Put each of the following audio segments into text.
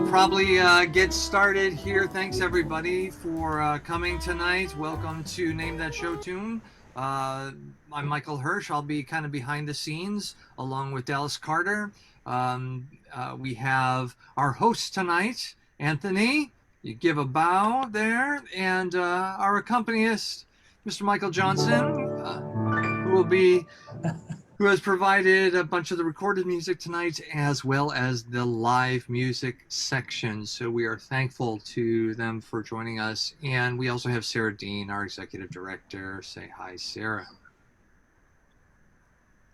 probably get started here. Thanks everybody for coming tonight. Welcome to Name That Show Tune. I'm Michael Hirsch. I'll be kind of behind the scenes along with Dallas Carter. We have our host tonight, Anthony. You give a bow there, and our accompanist, Mr. Michael Johnson, who has provided a bunch of the recorded music tonight as well as the live music section. So we are thankful to them for joining us. And we also have Sarah Dean, our executive director. Say hi, Sarah.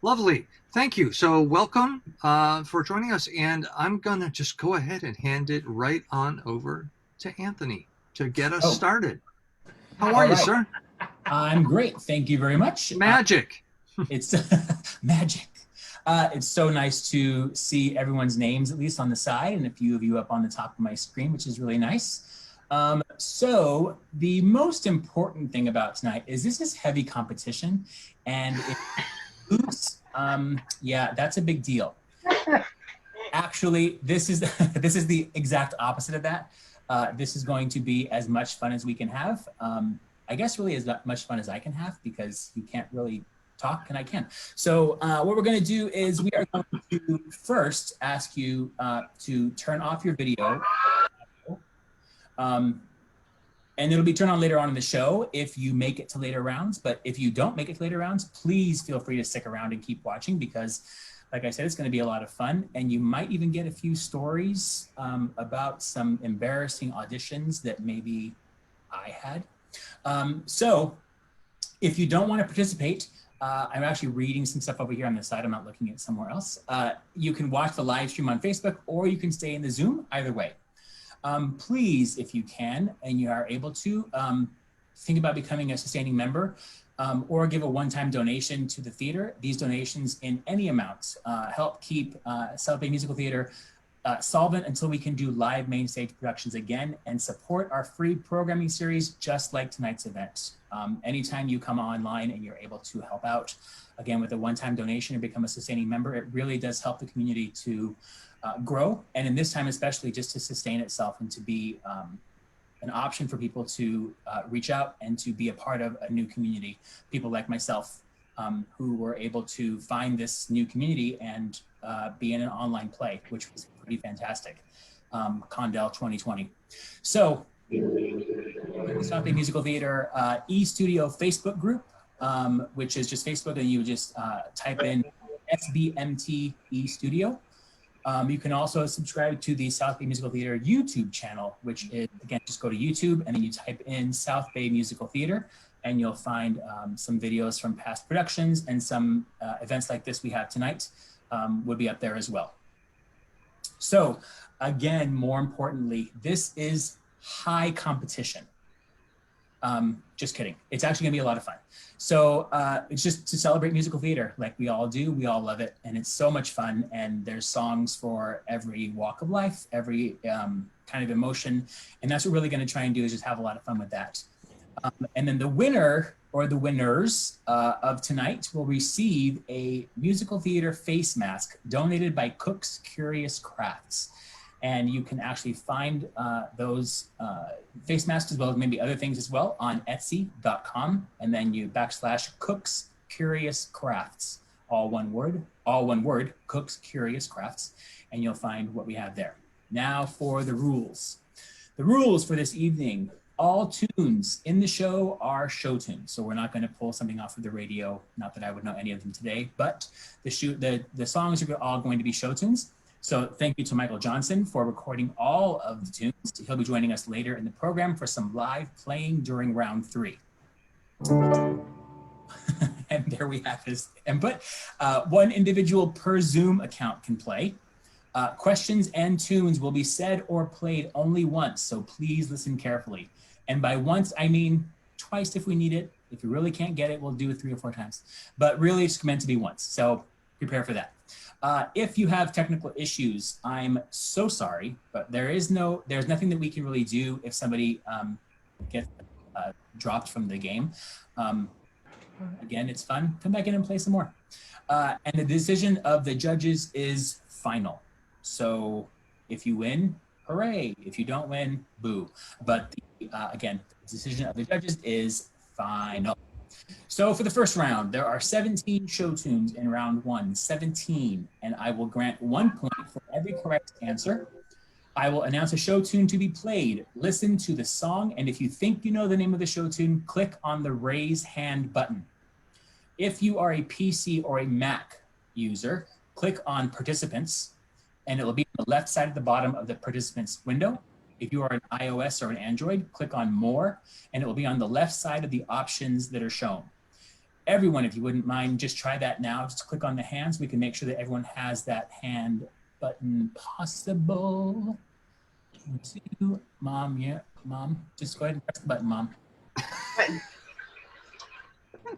Lovely. Thank you. So welcome for joining us. And I'm going to just go ahead and hand it right on over to Anthony to get us started. How are you, sir? I'm great. Thank you very much. Magic. It's magic. It's so nice to see everyone's names, at least on the side, and a few of you up on the top of my screen, which is really nice. So the most important thing about tonight is this is heavy competition, and yeah, that's a big deal. Actually, this is the exact opposite of that. This is going to be as much fun as we can have. I guess really as much fun as I can have, because you can't really talk and I can. So what we're going to do is we are going to first ask you to turn off your video. And it'll be turned on later on in the show if you make it to later rounds. But if you don't make it to later rounds, please feel free to stick around and keep watching, because like I said, it's going to be a lot of fun. And you might even get a few stories about some embarrassing auditions that maybe I had. So if you don't want to participate, I'm actually reading some stuff over here on the side. I'm not looking at somewhere else. You can watch the live stream on Facebook, or you can stay in the Zoom, either way. Please, if you can, and you are able to, think about becoming a sustaining member, or give a one-time donation to the theater. These donations in any amount help keep South Bay Musical Theater solvent until we can do live main stage productions again, and support our free programming series just like tonight's event. Anytime you come online and you're able to help out, again, with a one-time donation or become a sustaining member, it really does help the community to grow, and in this time especially, just to sustain itself and to be an option for people to reach out and to be a part of a new community. People like myself who were able to find this new community and be in an online play, which was pretty fantastic. Condell 2020. So, South Bay Musical Theater E-Studio Facebook group, which is just Facebook, and you just type in SBMT E-Studio. You can also subscribe to the South Bay Musical Theater YouTube channel, which is, again, just go to YouTube and then you type in South Bay Musical Theater, and you'll find some videos from past productions, and some events like this we have tonight would be up there as well. So again, more importantly, this is high competition. Just kidding. It's actually gonna be a lot of fun. So it's just to celebrate musical theater like we all do. We all love it, and it's so much fun. And there's songs for every walk of life, every kind of emotion. And that's what we're really gonna try and do, is just have a lot of fun with that. And then the winner or the winners of tonight will receive a musical theater face mask donated by Cook's Curious Crafts. And you can actually find those face masks, as well as maybe other things as well, on Etsy.com. And then you / Cook's Curious Crafts, all one word, Cook's Curious Crafts. And you'll find what we have there. Now for the rules. The rules for this evening: all tunes in the show are show tunes. So we're not going to pull something off of the radio. Not that I would know any of them today, but the songs are all going to be show tunes. So thank you to Michael Johnson for recording all of the tunes. He'll be joining us later in the program for some live playing during round 3. And there we have his input. One individual per Zoom account can play. Questions and tunes will be said or played only once, so please listen carefully. And by once, I mean twice if we need it. If you really can't get it, we'll do it 3 or 4 times. But really, it's meant to be once, so prepare for that. If you have technical issues, I'm so sorry, but there's nothing that we can really do if somebody gets dropped from the game. Again, it's fun. Come back in and play some more. And the decision of the judges is final. So if you win, hooray. If you don't win, boo. But again, the decision of the judges is final. So for the first round, there are 17 show tunes in round 1, 17, and I will grant 1 point for every correct answer. I will announce a show tune to be played. Listen to the song, and if you think you know the name of the show tune, click on the raise hand button. If you are a PC or a Mac user, click on participants, and it will be on the left side of the bottom of the participants window. If you are an iOS or an Android, click on more, and it will be on the left side of the options that are shown. Everyone, if you wouldn't mind, just try that now. Just click on the hands. We can make sure that everyone has that hand button possible. 2, Mom, yeah, Mom. Just go ahead and press the button, Mom.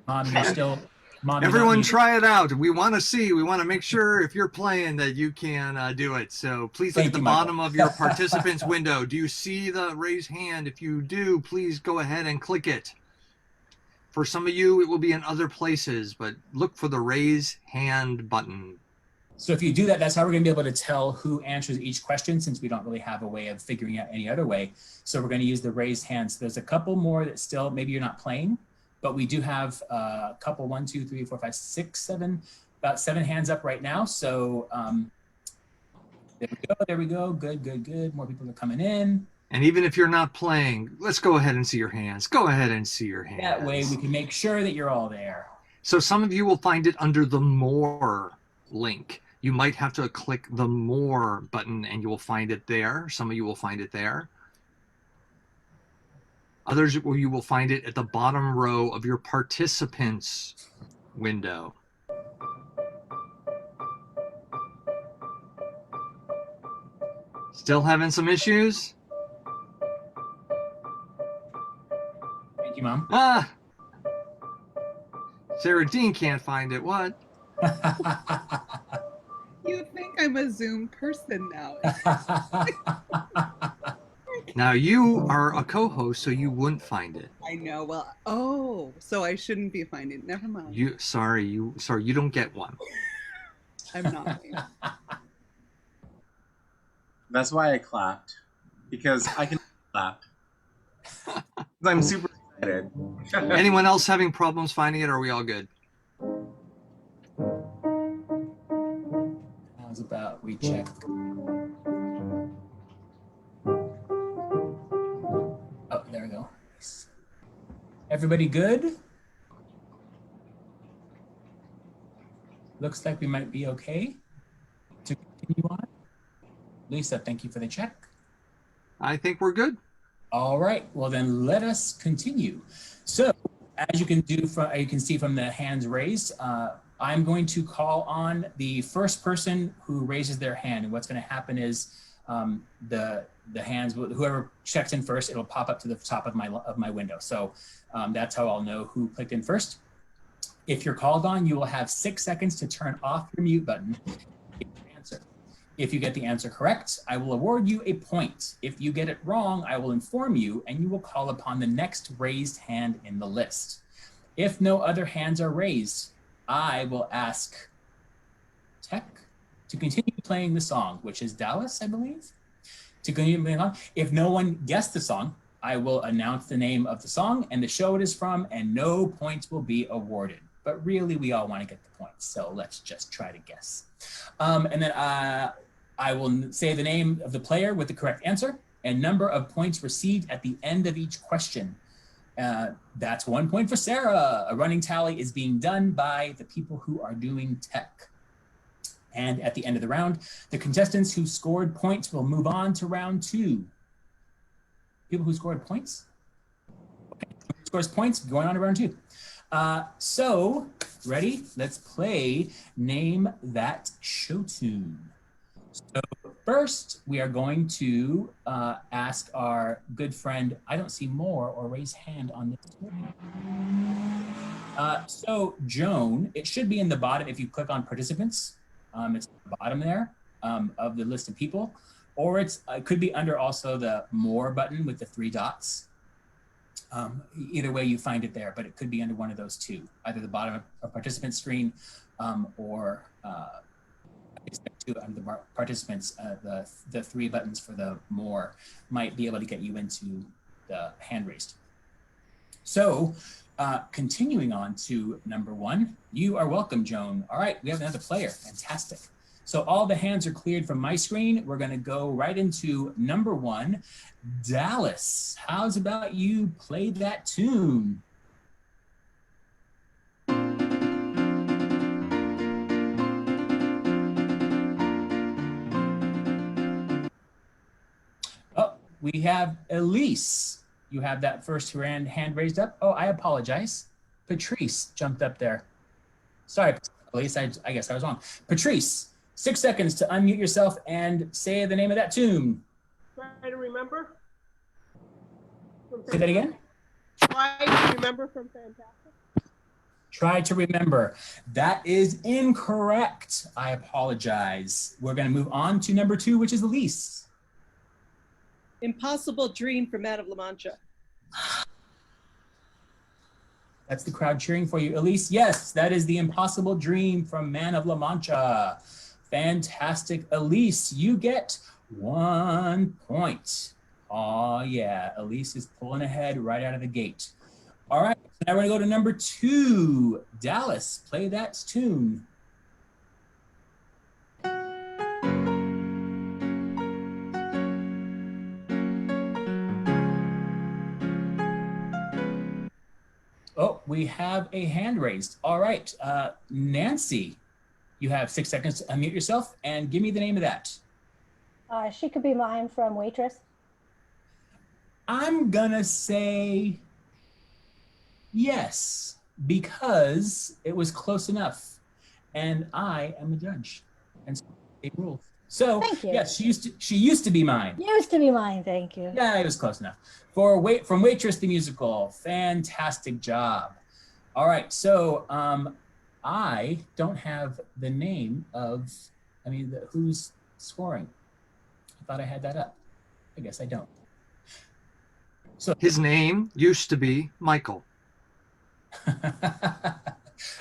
Mom, you're still... Mom, everyone try it out. We want to see. We want to make sure if you're playing that you can do it. So please look at the bottom of your participants window. Do you see the raise hand? If you do, please go ahead and click it. For some of you, it will be in other places, but look for the raise hand button. So if you do that, that's how we're going to be able to tell who answers each question, since we don't really have a way of figuring out any other way. So we're going to use the raised hands. There's a couple more that still, maybe you're not playing, but we do have a couple, 1, 2, 3, 4, 5, 6, 7, about 7 hands up right now. So there we go. Good, good, good. More people are coming in. And even if you're not playing, let's go ahead and see your hands. Go ahead and see your hands. That way we can make sure that you're all there. So some of you will find it under the more link. You might have to click the more button and you will find it there. Some of you will find it there. Others, you will find it at the bottom row of your participants window. Still having some issues? Thank you, Mom. Ah! Sarah Dean can't find it. What? You think I'm a Zoom person now. Now you are a co-host, so you wouldn't find it. I know. Well, oh, so I shouldn't be finding it. Never mind. Sorry, you don't get one. I'm not. That's why I clapped, because I can clap. I'm super excited. Anyone else having problems finding it, or are we all good? How's about we check? Oh, there we go. Everybody good? Looks like we might be okay to continue on. Lisa, thank you for the check. I think we're good. All right, well then let us continue. So as you can see from the hands raised, I'm going to call on the first person who raises their hand. And what's going to happen is the hands, whoever checks in first, it'll pop up to the top of my window. So that's how I'll know who clicked in first. If you're called on, you will have 6 seconds to turn off your mute button. If you get the answer correct, I will award you a point. If you get it wrong, I will inform you and you will call upon the next raised hand in the list. If no other hands are raised, I will ask Tech to continue playing the song, which is Dallas, I believe. To continue playing on. If no one guessed the song, I will announce the name of the song and the show it is from, and no points will be awarded. But really, we all want to get the points, so let's just try to guess. And then I will say the name of the player with the correct answer and number of points received at the end of each question. That's 1 point for Sarah. A running tally is being done by the people who are doing tech. And at the end of the round, the contestants who scored points will move on to round 2. People who scored points? Okay, who scores points, going on to round 2. So, ready? Let's play Name That Show Tune. So first, we are going to ask our good friend, I don't see more or raise hand on this one. So Joan, it should be in the bottom if you click on participants. It's at the bottom there of the list of people, or it could be under also the more button with the 3 dots. Either way you find it there, but it could be under one of those two, either the bottom of participant screen or to the participants, the 3 buttons for the more might be able to get you into the hand raised. So continuing on to number 1, you are welcome, Joan. All right, we have another player. Fantastic. So all the hands are cleared from my screen. We're going to go right into number 1. Dallas, how's about you play that tune? Oh, we have Elise. You have that first hand raised up. Oh, I apologize. Patrice jumped up there. Sorry, Elise, I guess I was wrong. Patrice, 6 seconds to unmute yourself and say the name of that tune. Try to remember. Say that again. Try to remember from Fantastic. Try to remember. That is incorrect. I apologize. We're going to move on to number 2, which is Elise. Impossible Dream from Man of La Mancha. That's the crowd cheering for you. Elise, yes, that is the Impossible Dream from Man of La Mancha. Fantastic. Elise, you get 1 point. Oh, yeah. Elise is pulling ahead right out of the gate. All right. Now we're going to go to number 2. Dallas, play that tune. Oh, we have a hand raised. All right. Nancy, you have 6 seconds to unmute yourself and give me the name of that. She Could Be Mine from Waitress. I'm gonna say yes, because it was close enough, and I am a judge, and so it rules. So Thank you. yes, she used to be mine. Used to be mine, thank you. Yeah, it was close enough. From Waitress the musical, fantastic job. All right, so I don't have the name of, who's scoring. I thought I had that up. I guess I don't. So His name used to be Michael.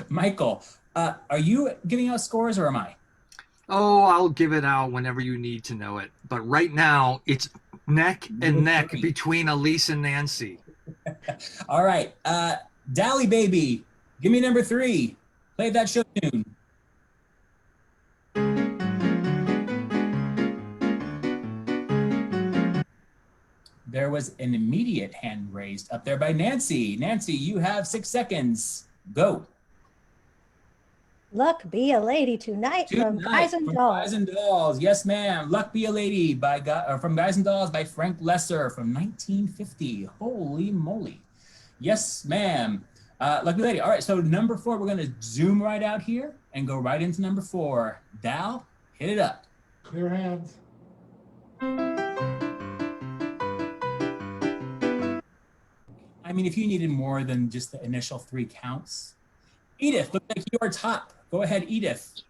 Michael, are you giving out scores or am I? Oh, I'll give it out whenever you need to know it. But right now, it's neck and neck between Elise and Nancy. All right. Dally Baby, give me number 3. Play that show tune. There was an immediate hand raised up there by Nancy. Nancy, you have 6 seconds. Go. Luck Be a Lady Tonight from Guys and Dolls. Guys and Dolls. Yes, ma'am. Luck Be a Lady from Guys and Dolls by Frank Lesser from 1950. Holy moly. Yes, ma'am. Luck Be a Lady. All right, so number 4, we're going to zoom right out here and go right into number 4. Dal, hit it up. Clear hands. If you needed more than just the initial 3 counts. Edith, look like you are top. Go ahead, Edith.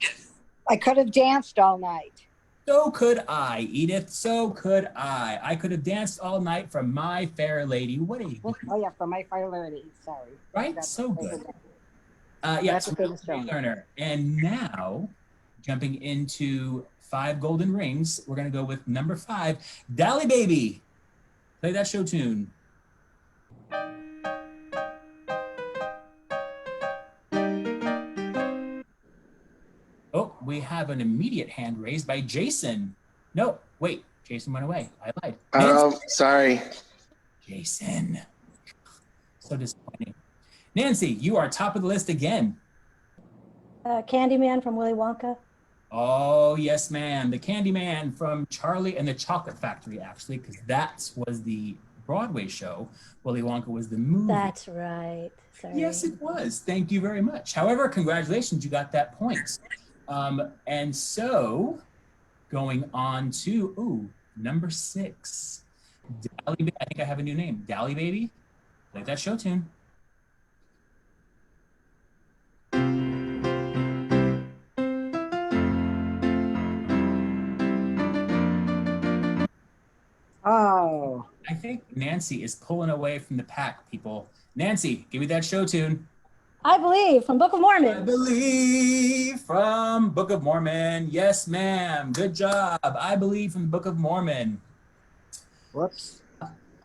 I could have danced all night. So could I, Edith. So could I. I could have danced all night from My Fair Lady. What a Oh yeah, for My Fair Lady. Sorry. right? That's So good. That's Yes, a famous song. learner. And now, jumping into 5 golden rings, we're gonna go with number 5, Dally Baby. Play that show tune. Oh, we have an immediate hand raised by Jason. No, wait, Jason went away. I lied. Oh, sorry. Jason. So disappointing. Nancy, you are top of the list again. Candyman from Willy Wonka. Oh, yes, ma'am. The Candyman from Charlie and the Chocolate Factory, actually, because that was the Broadway show. Willy Wonka was the movie. That's right. Sorry. Yes, it was. Thank you very much. However, congratulations, you got that point. And so, going on to, number 6. Dally Baby. I think I have a new name. Dally Baby. Play that show tune. Oh. I think Nancy is pulling away from the pack, people. Nancy, give me that show tune. I believe from Book of I Mormon. believe from Book of Mormon. Yes, ma'am. Good job. I believe from the Book of Mormon. Whoops.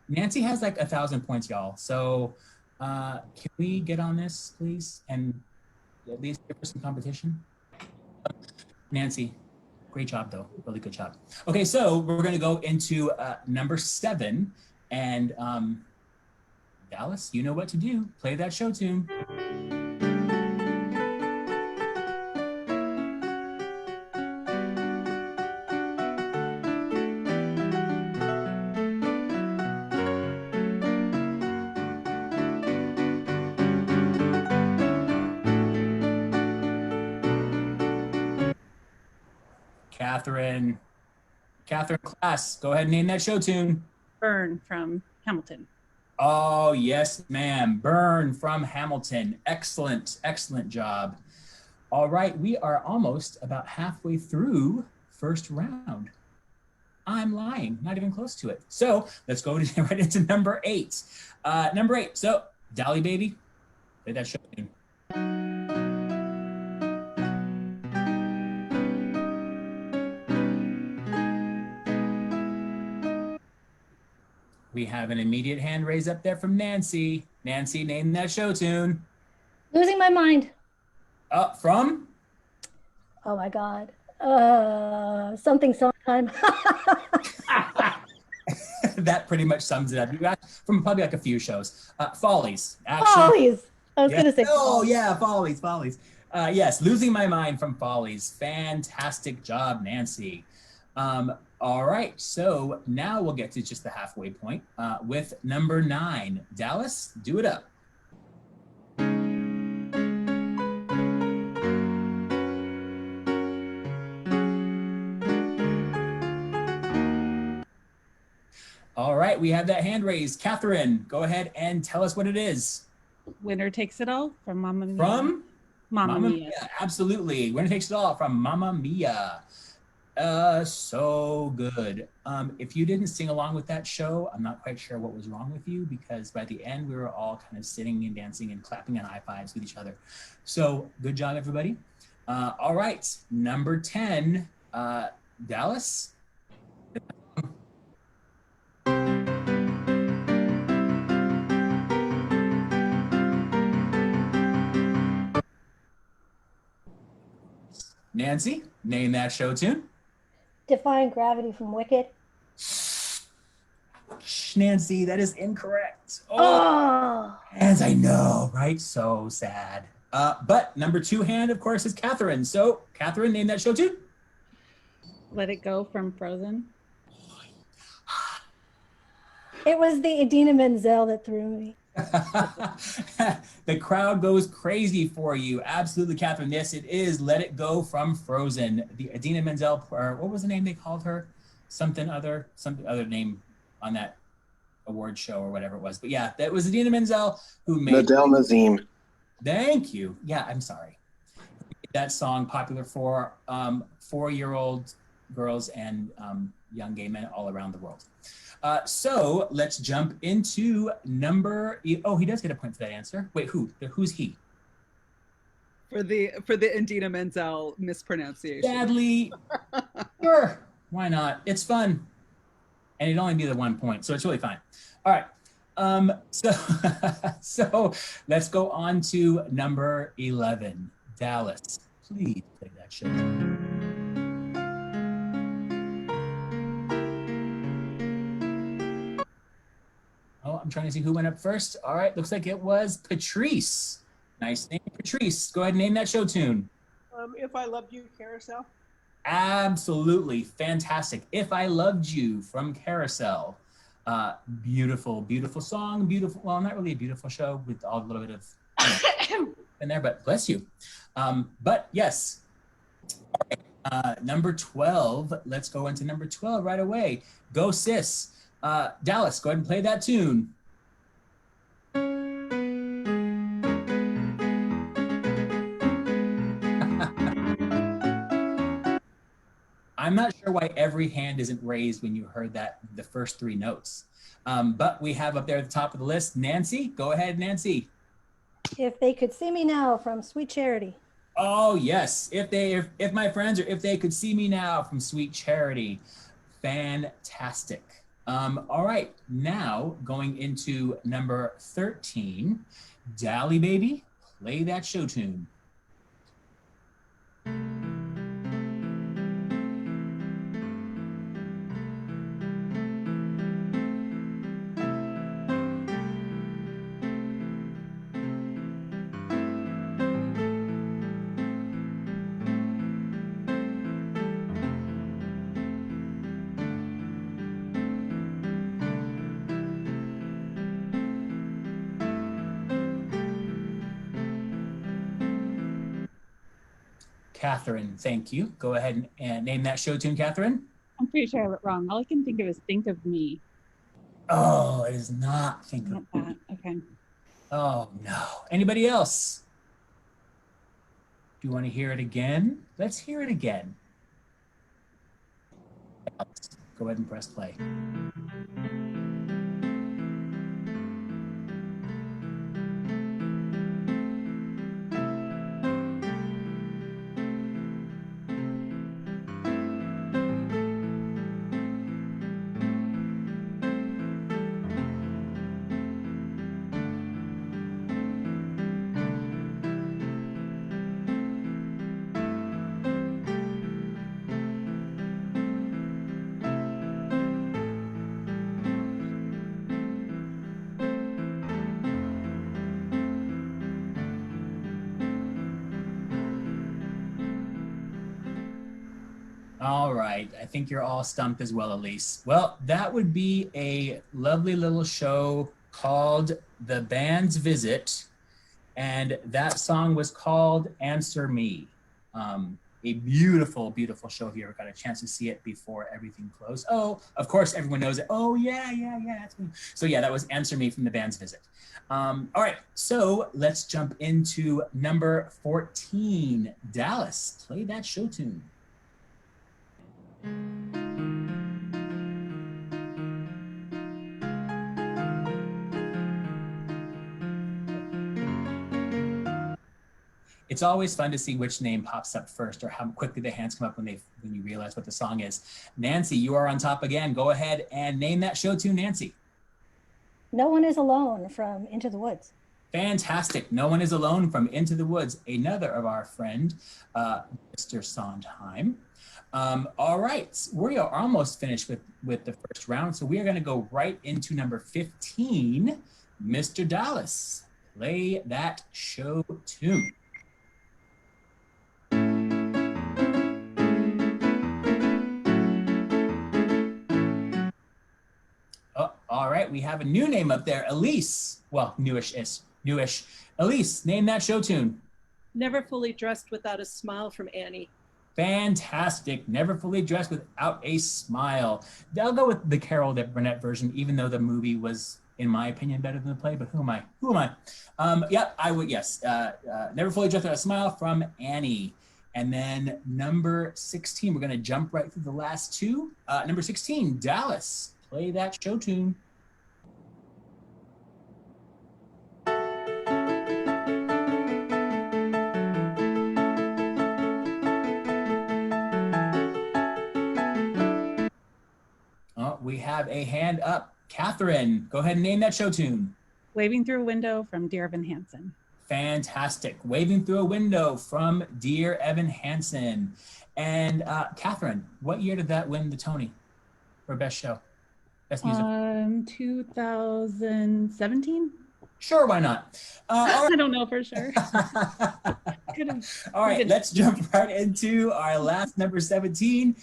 Nancy has like 1,000 points, y'all. So can we get on this, please? And at least give her some competition? Nancy, great job, though. Really good job. Okay, so we're going to go into number 7. And Dallas, you know what to do. Play that show tune. Catherine Class, go ahead and name that show tune. Burn from Hamilton. Oh, yes, ma'am. Burn from Hamilton. Excellent, excellent job. All right, we are almost about halfway through first round. I'm lying, not even close to it. So let's go right into number 8. Number 8, so Dolly Baby, play that show tune. We have an immediate hand raised up there from Nancy. Nancy, name that show tune. Losing my mind. From? Oh my God. Something sometime. That pretty much sums it up. You got from probably like a few shows. Follies. Actually, Follies. I was gonna say. Oh Follies. yeah, Follies. Yes, Losing My Mind from Follies. Fantastic job, Nancy. All right, so now we'll get to just the halfway point with number 9. Dallas, do it up. All right, we have that hand raised. Catherine, go ahead and tell us what it is. Winner Takes It All from Mamma Mia. From? Mamma Mia. Absolutely. Winner Takes It All from Mamma Mia. So good. If you didn't sing along with that show, I'm not quite sure what was wrong with you, because by the end we were all kind of sitting and dancing and clapping on high fives with each other. So good job, everybody. All right, number 10, Dallas. Nancy, name that show tune. Defying Gravity from Wicked. Nancy, that is incorrect. Oh. As I know, right? So sad. But number 2 hand, of course, is Catherine. So, Catherine, name that show tune. Let It Go from Frozen. It was the Idina Menzel that threw me. The crowd goes crazy for you. Absolutely, Catherine. Yes, it is Let It Go from Frozen. The Idina Menzel, or what was the name they called her? Some other name on that award show or whatever it was. But yeah, that was Idina Menzel who made Nadel Nazim. Thank you. Yeah, I'm sorry. That song popular for 4-year-old girls and young gay men all around the world. So let's jump into number. Oh, he does get a point for that answer. Wait, who's he? For the Idina Menzel mispronunciation. Sadly, sure. Why not? It's fun, and it'd only be the 1 point, so it's really fine. All right. So let's go on to number 11. Dallas, please play that show. Oh, I'm trying to see who went up first. All right, looks like it was Patrice. Nice name, Patrice. Go ahead and name that show tune. If I Loved You, Carousel. Absolutely fantastic. If I Loved You from Carousel. Beautiful, beautiful song. Beautiful, well, not really a beautiful show with a little bit of in there, but bless you. But yes. All right. Number 12. Let's go into number 12 right away. Go Sis. Dallas, go ahead and play that tune. I'm not sure why every hand isn't raised when you heard that, the first 3 notes. But we have up there at the top of the list, Nancy. Go ahead, Nancy. If They Could See Me Now from Sweet Charity. Oh yes, if my friends or if they could see me now from Sweet Charity. Fantastic. All right, now going into number 13, Dally Baby, play that show tune. Catherine, thank you. Go ahead and name that show tune, Catherine. I'm pretty sure I have it wrong. All I can think of is Think of Me. Oh, it is not Think of Not that. Okay. Oh no. Anybody else? Do you want to hear it again? Let's hear it again. Go ahead and press play. All right, I think you're all stumped as well, Elise. Well, that would be a lovely little show called The Band's Visit, and that song was called Answer Me. A beautiful, beautiful show if you ever got a chance to see it before everything closed. Oh, of course, everyone knows it. Oh, yeah. That's me. So yeah, that was Answer Me from The Band's Visit. All right, so let's jump into number 14. Dallas, play that show tune. It's always fun to see which name pops up first or how quickly the hands come up when you realize what the song is. Nancy, you are on top again. Go ahead and name that show tune, Nancy. No One Is Alone from Into the Woods. Fantastic. No One Is Alone from Into the Woods. Another of our friend, Mr. Sondheim. All right, we are almost finished with the first round, so we are going to go right into number 15. Mr. Dallas, play that show tune. Oh, all right, we have a new name up there, Elise. Well, newish. Elise, name that show tune. Never Fully Dressed Without a Smile from Annie. Fantastic. Never Fully Dressed Without a Smile. I'll go with the Carol Burnett version, even though the movie was, in my opinion, better than the play, but who am I? Yeah, I would, yes. Never Fully Dressed Without a Smile from Annie. And then number 16, we're going to jump right through the last two. Number 16, Dallas, play that show tune. We have a hand up. Catherine, go ahead and name that show tune. Waving Through a Window from Dear Evan Hansen. Fantastic. Waving Through a Window from Dear Evan Hansen. And Catherine, what year did that win the Tony for Best Show? Best Music? 2017? Sure, why not? I don't know for sure. All right, let's jump right into our last number 17.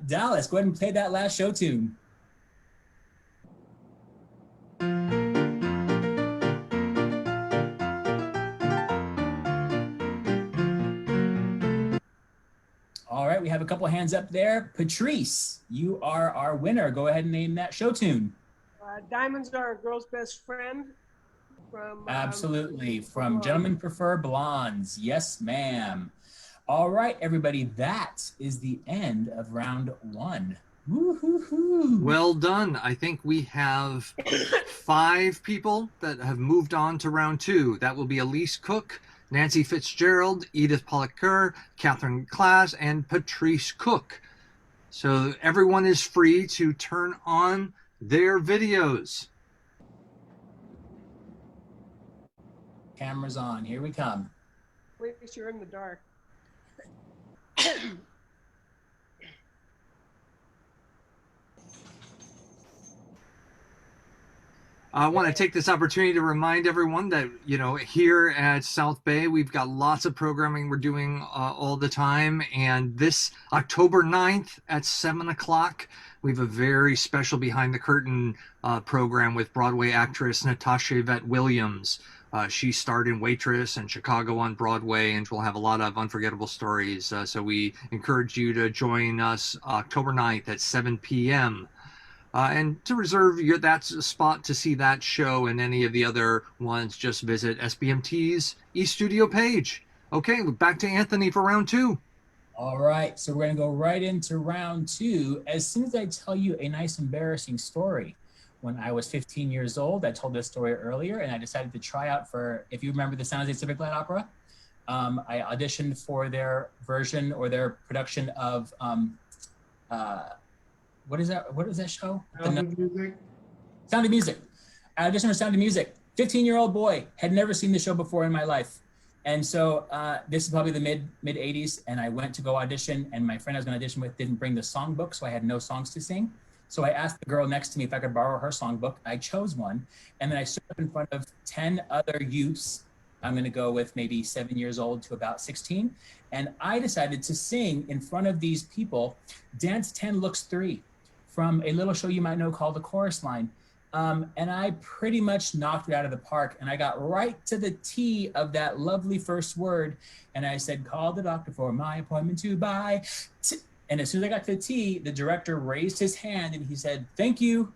Dallas, go ahead and play that last show tune. All right, we have a couple hands up there. Patrice, you are our winner. Go ahead and name that show tune. Diamonds Are a Girl's Best Friend. Absolutely, from Gentlemen Prefer Blondes. Yes, ma'am. All right, everybody, that is the end of round one. Woo-hoo-hoo. Well done. I think we have 5 people that have moved on to round 2. That will be Elise Cook, Nancy Fitzgerald, Edith Pollock-Kerr, Catherine Klass, and Patrice Cook. So everyone is free to turn on their videos. Cameras on. Here we come. Wait, you're in the dark. I want to take this opportunity to remind everyone that, here at South Bay, we've got lots of programming we're doing all the time. And this October 9th at 7 o'clock, we have a very special behind the curtain program with Broadway actress Natasha Yvette Williams. She starred in Waitress and Chicago on Broadway, and we'll have a lot of unforgettable stories. So we encourage you to join us October 9th at 7 p.m. And to reserve that spot to see that show and any of the other ones, just visit SBMT's eStudio page. Okay, back to Anthony for round 2. All right, so we're going to go right into round 2. As soon as I tell you a nice embarrassing story. When I was 15 years old, I told this story earlier, and I decided to try out for, if you remember the San Jose Civic Light Opera, I auditioned for their version or their production of, what is that show? Sound of Music. Sound of Music. I auditioned for Sound of Music. 15-year-old boy, had never seen the show before in my life. And so this is probably the mid 80s, and I went to go audition, and my friend I was going to audition with didn't bring the songbook, so I had no songs to sing. So I asked the girl next to me if I could borrow her songbook. I chose one, and then I stood up in front of 10 other youths. I'm going to go with maybe 7 years old to about 16. And I decided to sing in front of these people, Dance 10 Looks 3, from a little show you might know called The Chorus Line. And I pretty much knocked it out of the park. And I got right to the T of that lovely first word. And I said, call the doctor for my appointment to buy. And as soon as I got to the T, the director raised his hand and he said, thank you.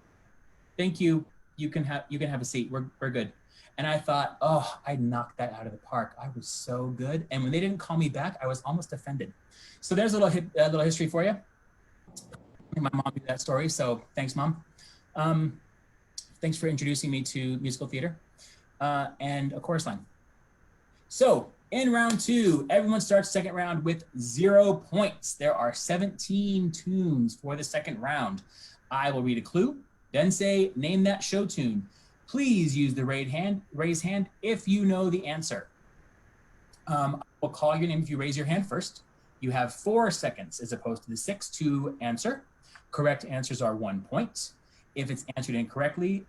Thank you. You can have a seat. We're good. And I thought, oh, I knocked that out of the park. I was so good. And when they didn't call me back, I was almost offended. So there's a little history for you. My mom knew that story, so thanks, Mom. Thanks for introducing me to musical theater and a chorus line. So in round 2, everyone starts second round with 0 points. There are 17 tunes for the second round. I will read a clue, then say, name that show tune. Please use the raise hand if you know the answer. I will call your name if you raise your hand first. You have 4 seconds as opposed to the 6 to answer. Correct answers are 1 point. If it's answered incorrectly,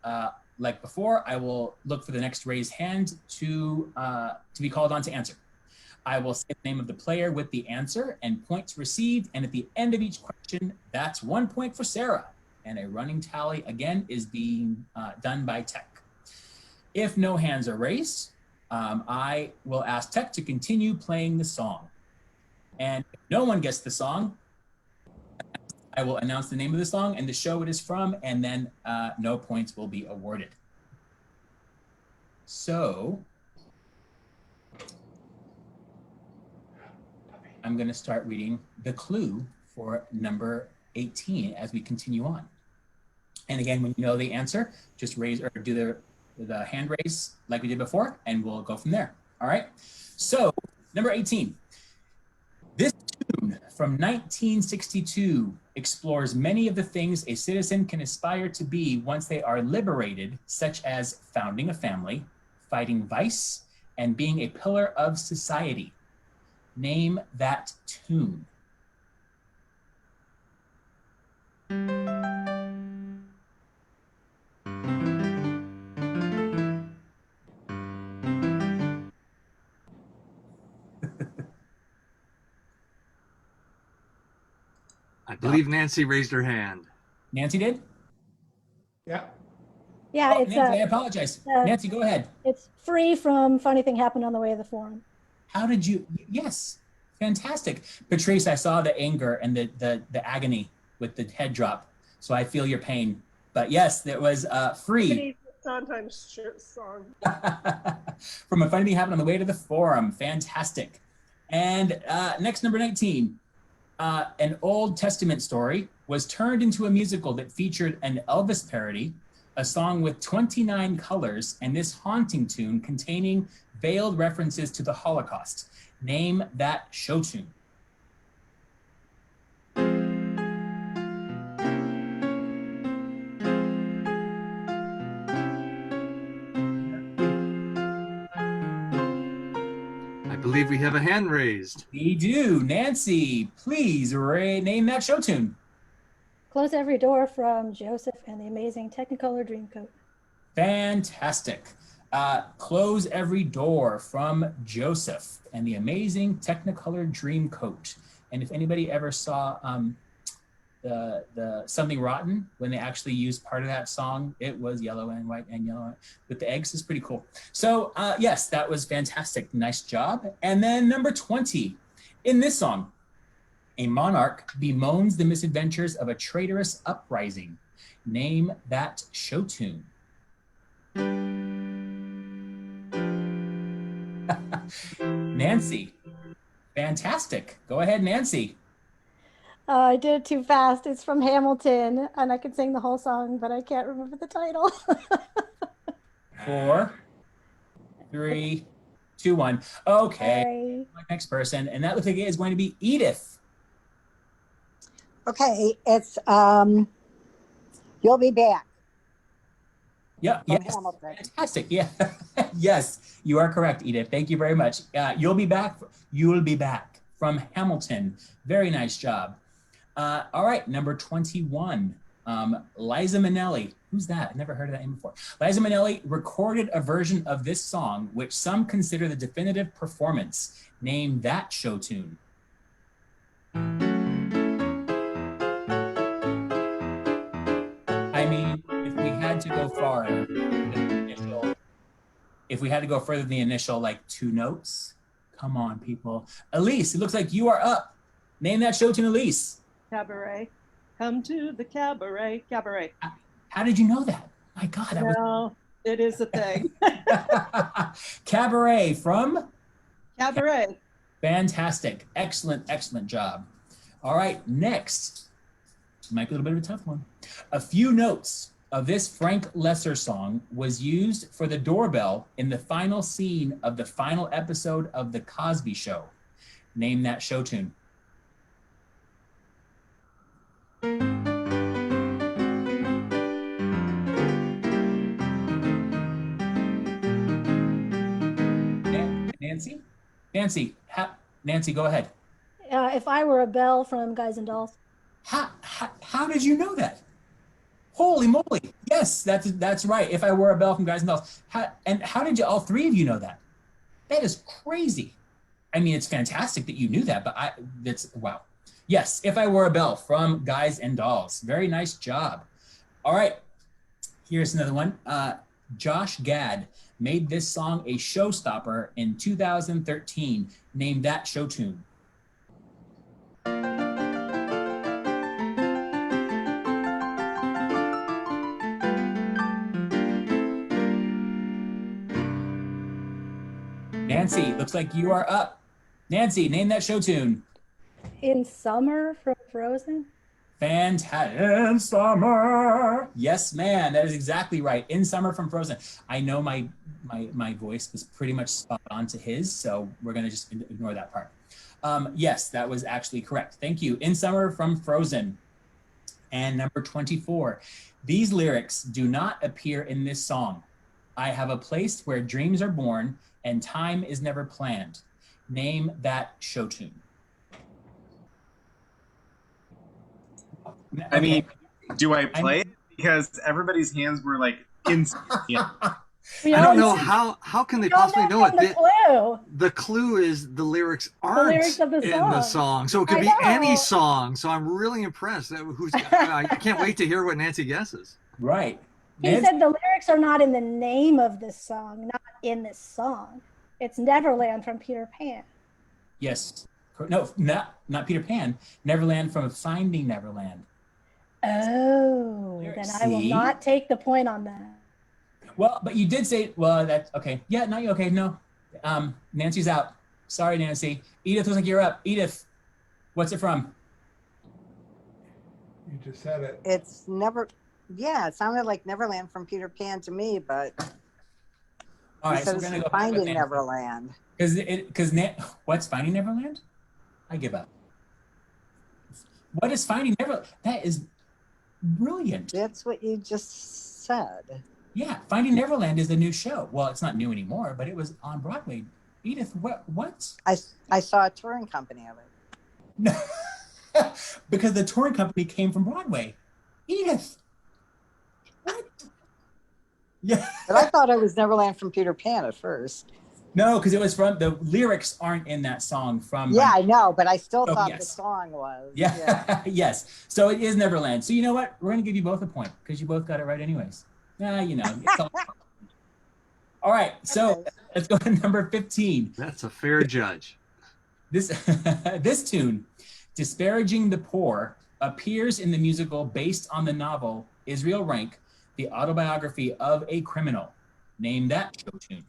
like before, I will look for the next raised hand to be called on to answer. I will say the name of the player with the answer and points received. And at the end of each question, that's 1 point for Sarah. And a running tally, again, is being done by Tech. If no hands are raised, I will ask Tech to continue playing the song. And if no one gets the song, I will announce the name of the song and the show it is from, and then no points will be awarded. So I'm going to start reading the clue for number 18 as we continue on. And again, when you know the answer, just raise or do the hand raise like we did before, and we'll go from there. All right. So number 18. This tune from 1962 explores many of the things a citizen can aspire to be once they are liberated, such as founding a family, fighting vice, and being a pillar of society. Name that tune. I believe Nancy raised her hand. Nancy did? Yeah. Yeah, Oh, it's Nancy, I apologize. Nancy, go ahead. it's free from Funny Thing Happened on the Way of the Forum. How did you? Yes, fantastic. Patrice, I saw the anger and the agony with the head drop, so I feel your pain. But yes, that was free. Sondheim song. From A Funny Thing Happened on the Way to the Forum. Fantastic. And next, number 19. An Old Testament story was turned into a musical that featured an Elvis parody, a song with 29 colors, and this haunting tune containing veiled references to the Holocaust. Name that show tune. I believe we have a hand raised. We do. Nancy, please name that show tune. Close Every Door from Joseph and the Amazing Technicolor Dreamcoat. Fantastic. Close Every Door from Joseph and the Amazing Technicolor Dreamcoat. And if anybody ever saw the Something Rotten, when they actually used part of that song, it was yellow and white and yellow with the eggs. Is pretty cool. So yes, that was fantastic. Nice job. And then number 20, in this song, a monarch bemoans the misadventures of a traitorous uprising. Name that show tune. Nancy, fantastic. Go ahead, Nancy. I did it too fast. It's from Hamilton, and I could sing the whole song, but I can't remember the title. 4, 3, 2, 1. Okay. Sorry. Next person, and that looks like it is going to be Edith. Okay, it's You'll Be Back. Yeah, From yes, Hamilton. fantastic. Yeah, yes, you are correct, Edith. Thank you very much. You'll be back. You'll be back from Hamilton. Very nice job. All right, number 21. Liza Minnelli. Who's that? I've never heard of that name before. Liza Minnelli recorded a version of this song, which some consider the definitive performance. Name that show tune. I mean, if we had to go farther than the initial, if we had to go further than the initial, like 2 notes, come on, people. Elise, it looks like you are up. Name that show tune, Elise. Cabaret. Come to the cabaret. Cabaret. How did you know that? My God, that was No, it is a thing. Cabaret from? Cabaret. Fantastic. Excellent, excellent job. All right, next. Might be a little bit of a tough one. A few notes of this Frank Lesser song was used for the doorbell in the final scene of the final episode of The Cosby Show. Name that show tune. Nancy? Nancy, go ahead. If I Were a Bell from Guys and Dolls. How did you know that? Holy moly. Yes, that's right. If I Were a Bell from Guys and Dolls. How did you, all 3 of you know that? That is crazy. I mean, it's fantastic that you knew that, but that's, wow. Yes, If I Were a Bell from Guys and Dolls. Very nice job. All right, here's another one. Josh Gad made this song a showstopper in 2013. Name that show tune. Nancy, looks like you are up. Nancy, name that show tune. In Summer from Frozen. Fantastic. In Summer. Yes, man, that is exactly right. In Summer from Frozen. I know my voice was pretty much spot on to his, so we're going to just ignore that part. Yes, that was actually correct. Thank you. In Summer from Frozen. And number 24. These lyrics do not appear in this song. I have a place where dreams are born and time is never planned. Name that show tune. I mean, do I play it? Because everybody's hands were like instant. Yeah. I don't know how can they possibly know it. The clue is the lyrics aren't lyrics of the in song. the song, so it could I be know. any song. So I'm really impressed. I can't wait to hear what Nancy guesses. Right. He said the lyrics are not in the name of this song, not in this song. It's Neverland from Peter Pan. Yes. No, not Peter Pan. Neverland from Finding Neverland. Oh, then I will See? not take the point on that. Well, but you did say, well, that's okay. Yeah, no, okay, no. Nancy's out. Sorry, Nancy. Edith, looks like you're up. Edith, what's it from? You just said it. It's never. Yeah, it sounded like Neverland from Peter Pan to me, but All he right, so said we're it's gonna go Finding Neverland. What's Finding Neverland? I give up. What is Finding Neverland? That is brilliant. That's what you just said. Yeah, Finding Neverland is a new show. Well, it's not new anymore, but it was on Broadway. Edith, what? I saw a touring company of it. No, because the touring company came from Broadway. Edith, what? Yeah. But I thought it was Neverland from Peter Pan at first. No, because it was from the lyrics aren't in that song from. Yeah, I know, but I still Oh, thought yes. the song was. Yeah. Yes. So it is Neverland. So you know what? We're gonna give you both a point because you both got it right, anyways. You know. All right. So Okay. let's go to number 15. That's a fair judge. This this tune, "Disparaging the Poor," appears in the musical based on the novel Israel Rank, the autobiography of a criminal. Name that show tune.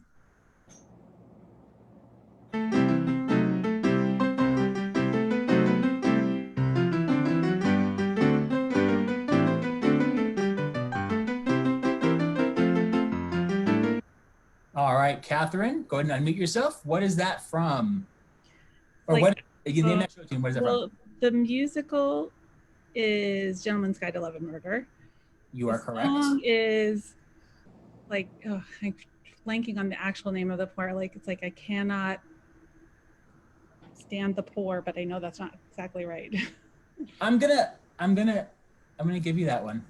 All right, Catherine, go ahead and unmute yourself. What is that from? Or Like, what? You name that show tune. What is that Well, from? the musical is Gentleman's Guide to Love and Murder. You are The correct. song is like, oh, I'm blanking on the actual name of the poor. Like, it's like, I cannot stand the poor, but I know that's not exactly right. I'm gonna give you that one.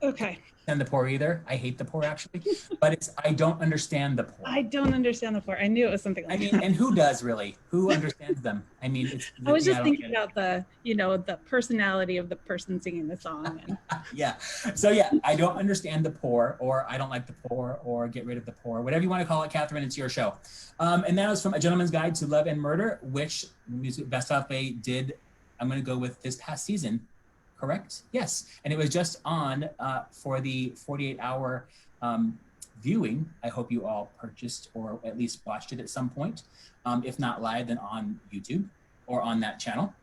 Okay. And the poor either. I hate the poor actually, but it's I don't understand the poor. I don't understand the poor. I knew it was something I like mean, that. and who does really? Who understands them? I mean, it's, I was just don't thinking get it. about the personality of the person singing the song. And Yeah. So yeah, I don't understand the poor, or I don't like the poor, or get rid of the poor, whatever you want to call it, Catherine. It's your show. And that was from A Gentleman's Guide to Love and Murder, which Music Best of did. I'm going to go with this past season. Correct? Yes. And it was just on for the 48-hour viewing. I hope you all purchased or at least watched it at some point. If not live, then on YouTube or on that channel.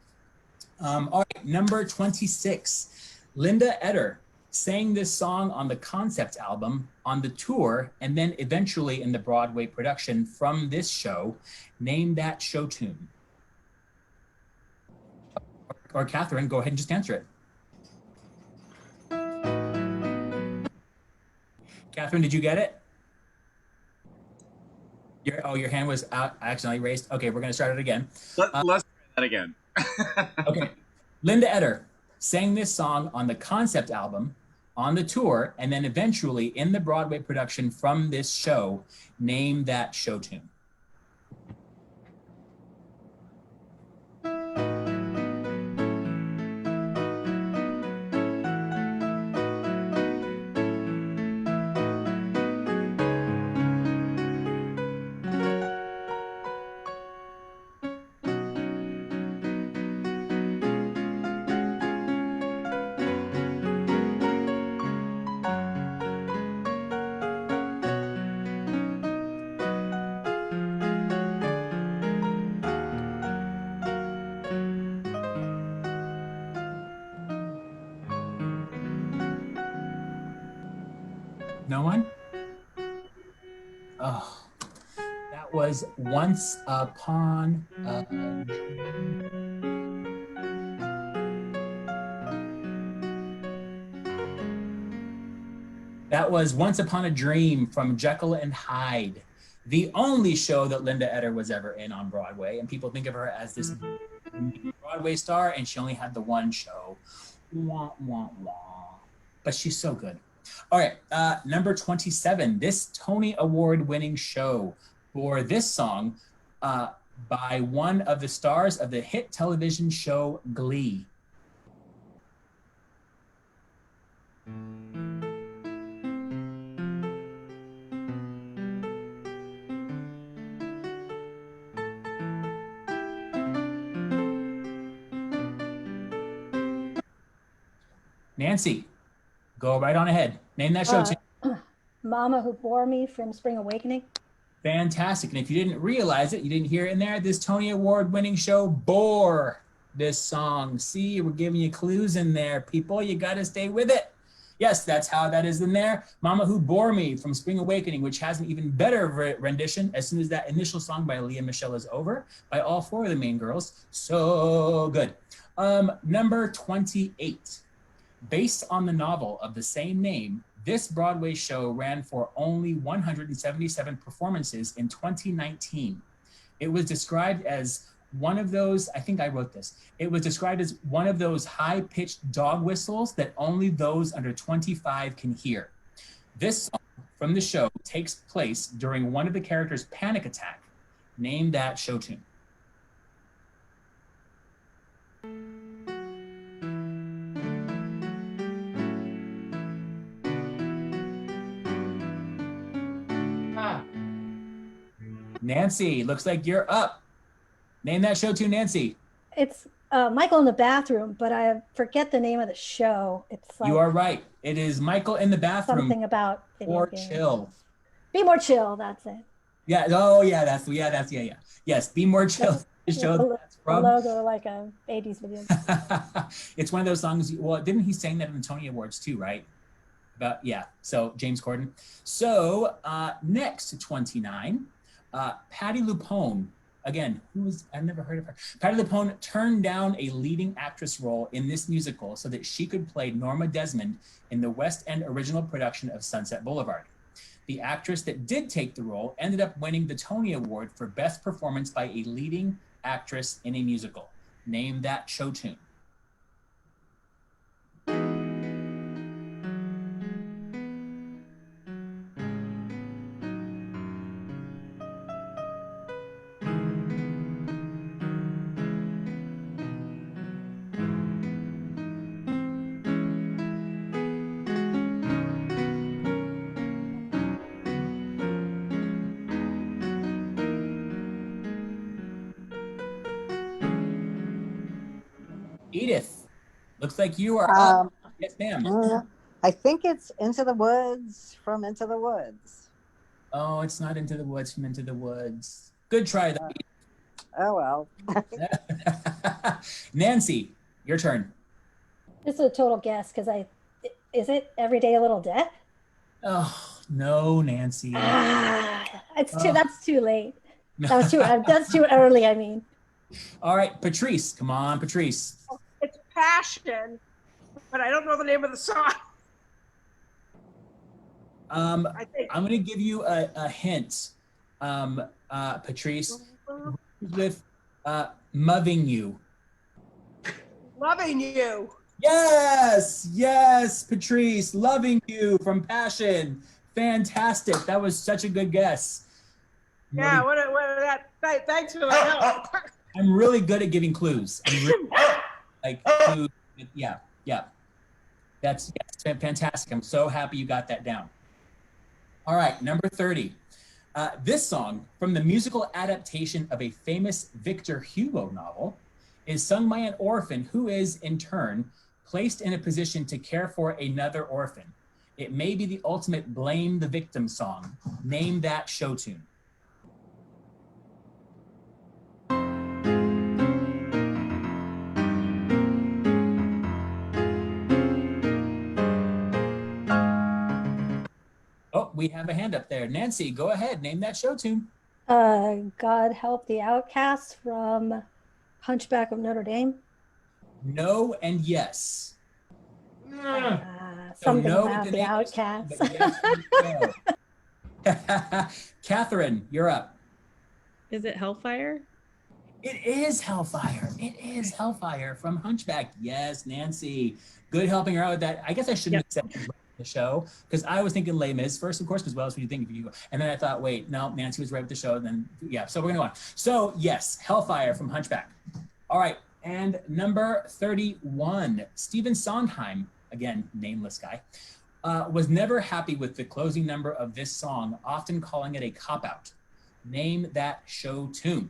All right, number 26. Linda Eder sang this song on the concept album, on the tour, and then eventually in the Broadway production from this show. Name that show tune. Or Catherine, go ahead and just answer it. Catherine, did you get it? Your hand was out, accidentally raised. Okay, we're gonna start it again. Let's try that again. Okay, Linda Eder sang this song on the concept album, on the tour, and then eventually in the Broadway production from this show. Name that show tune. No one? Oh, that was Once Upon a That was Once Upon a Dream from Jekyll and Hyde, the only show that Linda Eder was ever in on Broadway. And people think of her as this Broadway star, and she only had the one show. Wah, wah, wah. But she's so good. All right, number 27, this Tony Award winning show for this song by one of the stars of the hit television show Glee. Nancy, go right on ahead. Name that show too. Mama Who Bore Me from Spring Awakening. Fantastic. And if you didn't realize it, you didn't hear it in there, this Tony Award winning show bore this song? See, we're giving you clues in there, people. You got to stay with it. Yes, that's how that is in there. Mama Who Bore Me from Spring Awakening, which has an even better rendition as soon as that initial song by Leah Michelle is over, by all 4 of the main girls. So good. Number 28. Based on the novel of the same name, this Broadway show ran for only 177 performances in 2019. It was described as one of those, I think I wrote this, it was described as one of those high-pitched dog whistles that only those under 25 can hear. This song from the show takes place during one of the characters' panic attack. Name that show tune. Nancy, looks like you're up. Name that show tune, Nancy. It's Michael in the Bathroom, but I forget the name of the show. It's like You are right. It is Michael in the Bathroom. something about video Or games. Chill. Be More Chill, that's it. Yeah. Oh, yeah. Yeah. Yes. Be More Chill. The show The that's from. logo like a 80s video. It's one of those songs. Well, didn't he sing that in the Tony Awards too, right? But yeah. So James Corden. So next to 29, Patti LuPone. Again, I've never heard of her. Patti LuPone turned down a leading actress role in this musical so that she could play Norma Desmond in the West End original production of Sunset Boulevard. The actress that did take the role ended up winning the Tony Award for Best Performance by a Leading Actress in a Musical. Name that show tune. Edith, looks like you are up. Yes, ma'am. I think it's Into the Woods from Into the Woods. Oh, it's not Into the Woods from Into the Woods. Good try, though. Oh, well. Nancy, your turn. This is a total guess because is it Every Day a Little Death? Oh, no, Nancy. That's too late. That's too early, I mean. All right, Patrice. Come on, Patrice. It's Passion, but I don't know the name of the song. I think. I'm going to give you a hint, Patrice, with Loving You. Loving You. Yes, Patrice, Loving You from Passion. Fantastic. That was such a good guess. Yeah, thanks for the help. I'm really good at giving clues. Clues. Yeah. That's fantastic. I'm so happy you got that down. All right, number 30. This song, from the musical adaptation of a famous Victor Hugo novel, is sung by an orphan who is, in turn, placed in a position to care for another orphan. It may be the ultimate blame the victim song. Name that show tune. Oh, we have a hand up there. Nancy, go ahead. Name that show tune. God Help the Outcasts from Hunchback of Notre Dame. No and yes. Something no about with the answer, Outcasts. but yes, Catherine, you're up. Is it Hellfire? It is Hellfire. It is Hellfire from Hunchback. Yes, Nancy. Good helping her out with that. I guess I shouldn't accept the show because I was thinking Les Mis first, of course, because what else would you think if you? And then I thought, wait, no, Nancy was right with the show. And then yeah, so we're gonna go on. So yes, Hellfire from Hunchback. All right, and number 31, Stephen Sondheim, again, nameless guy, was never happy with the closing number of this song, often calling it a cop-out. Name that show tune.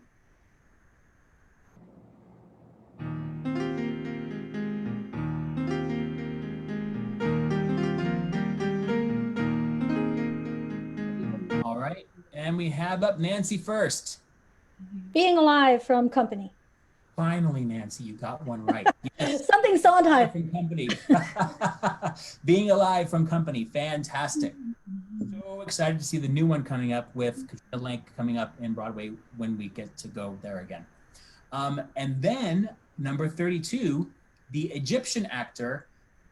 All right, and we have up Nancy first. Being Alive from Company. Finally, Nancy, you got one right. Yes. Something Sondheim. From Company. Being Alive from Company. Fantastic. So excited to see the new one coming up with Katrina Lenk coming up in Broadway when we get to go there again. And then number 32, the Egyptian actor,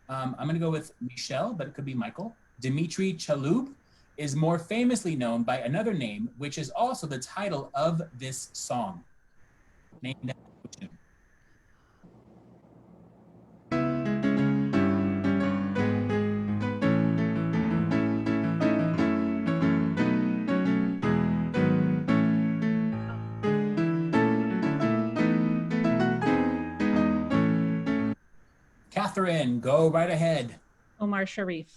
I'm going to go with Michel, but it could be Michael. Dimitri Chaloub is more famously known by another name, which is also the title of this song. Name that tune. Catherine, go right ahead. Omar Sharif.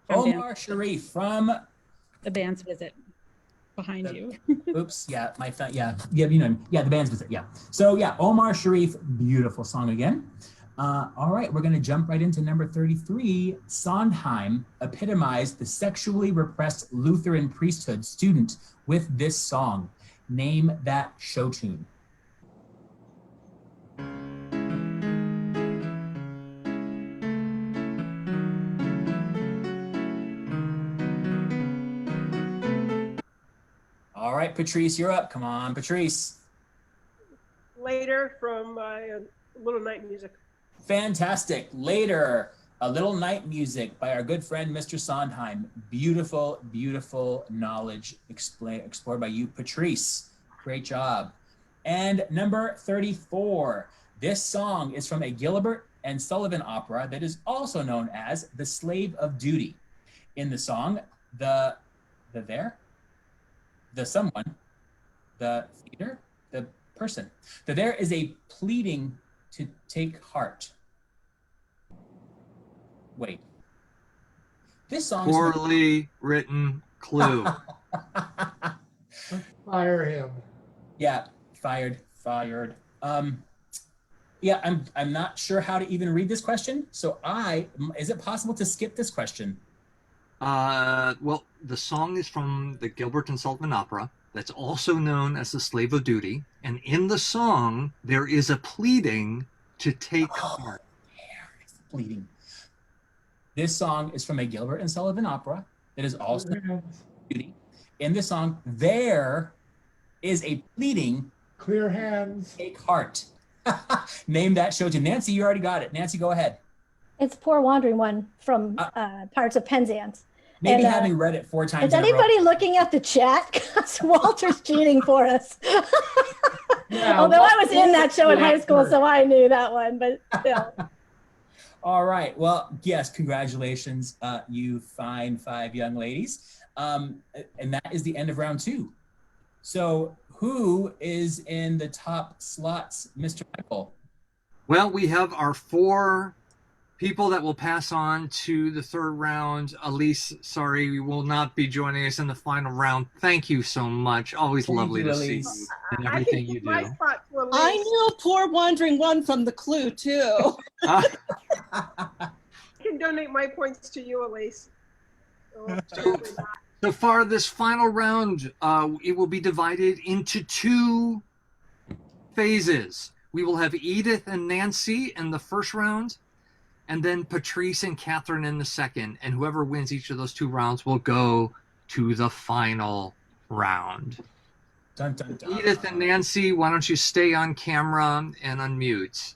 Omar Sharif from The Band's Visit behind you. Oops, yeah, my phone, yeah, you know, yeah, The Band's Visit, yeah. So yeah, Omar Sharif, beautiful song again. All right, we're gonna jump right into number 33. Sondheim epitomized the sexually repressed Lutheran priesthood student with this song. Name that show tune. All right, Patrice, you're up. Come on, Patrice. Later from Little Night Music. Fantastic. Later, A Little Night Music by our good friend, Mr. Sondheim. Beautiful, beautiful knowledge explored by you, Patrice. Great job. And number 34. This song is from a Gilbert and Sullivan opera that is also known as The Slave of Duty. In the song, the someone, the theater, the person. The there is a pleading to take heart. Wait. This song Poorly written clue. Fire him. Yeah, fired. Yeah, I'm not sure how to even read this question. So is it possible to skip this question? Well, the song is from the Gilbert and Sullivan opera that's also known as The Slave of Duty. And in the song, there is a pleading to take heart. There is the pleading. This song is from a Gilbert and Sullivan opera that is also known as Duty. In this song, there is a pleading. Clear hands. Take heart. Name that show to Nancy. You already got it. Nancy, go ahead. It's Poor Wandering One from Pirates of Penzance. Maybe And, having read it 4 times. Is anybody looking at the chat? Because Walter's cheating for us. Yeah, Although I was in that show in high school, so I knew that one, but still. All right. Well, yes, congratulations, you fine 5 young ladies. And that is the end of round 2. So who is in the top slots, Mr. Michael? Well, we have our 4 people that will pass on to the 3rd round. Elise, sorry, you will not be joining us in the final round. Thank you so much. Always lovely to see you and everything you do. I knew Poor Wandering One from the clue, too. I can donate my points to you, Elise. So far, this final round, it will be divided into 2 phases. We will have Edith and Nancy in the first round, and then Patrice and Catherine in the second. And whoever wins each of those 2 rounds will go to the final round. Dun, dun, dun. Edith and Nancy, why don't you stay on camera and unmute?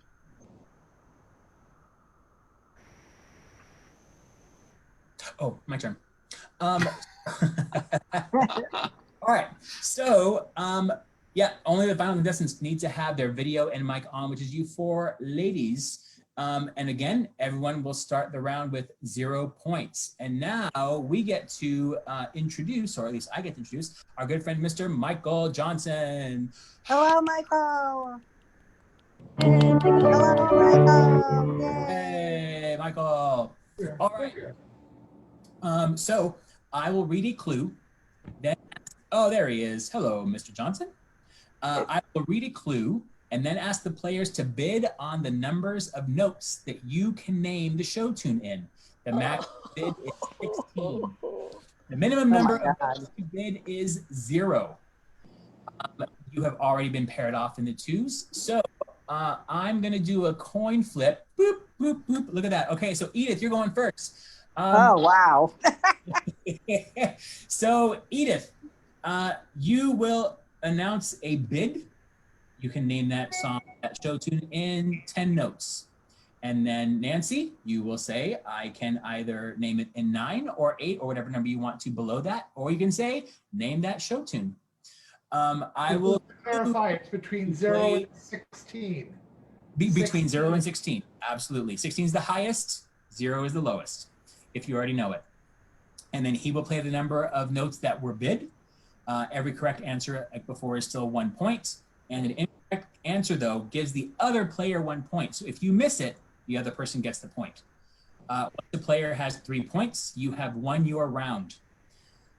Oh, my turn. All right. So, yeah, only the final contestants need to have their video and mic on, which is you 4 ladies. And again, everyone will start the round with 0 points. And now we get to introduce, or at least I get to introduce, our good friend, Mr. Michael Johnson. Hello, Michael. Hello, Michael. Yay. Hey, Michael. All right. So I will read a clue. Then, oh, there he is. Hello, Mr. Johnson. I will read a clue and then ask the players to bid on the numbers of notes that you can name the show tune in. The max bid is 16. The minimum number of notes to bid is 0. You have already been paired off in the 2s. So I'm going to do a coin flip. Boop, boop, boop. Look at that. Okay, so Edith, you're going first. Oh, wow. So Edith, you will announce a bid. You can name that song, that show tune in 10 notes. And then Nancy, you will say, I can either name it in 9 or 8 or whatever number you want to below that, or you can say, name that show tune. I will clarify it's between 0 and 16. Between 0 and 16, absolutely. 16 is the highest, 0 is the lowest, if you already know it. And then he will play the number of notes that were bid. Every correct answer before is still 1 point. And an incorrect answer, though, gives the other player 1 point. So if you miss it, the other person gets the point. Once the player has 3 points, you have won your round.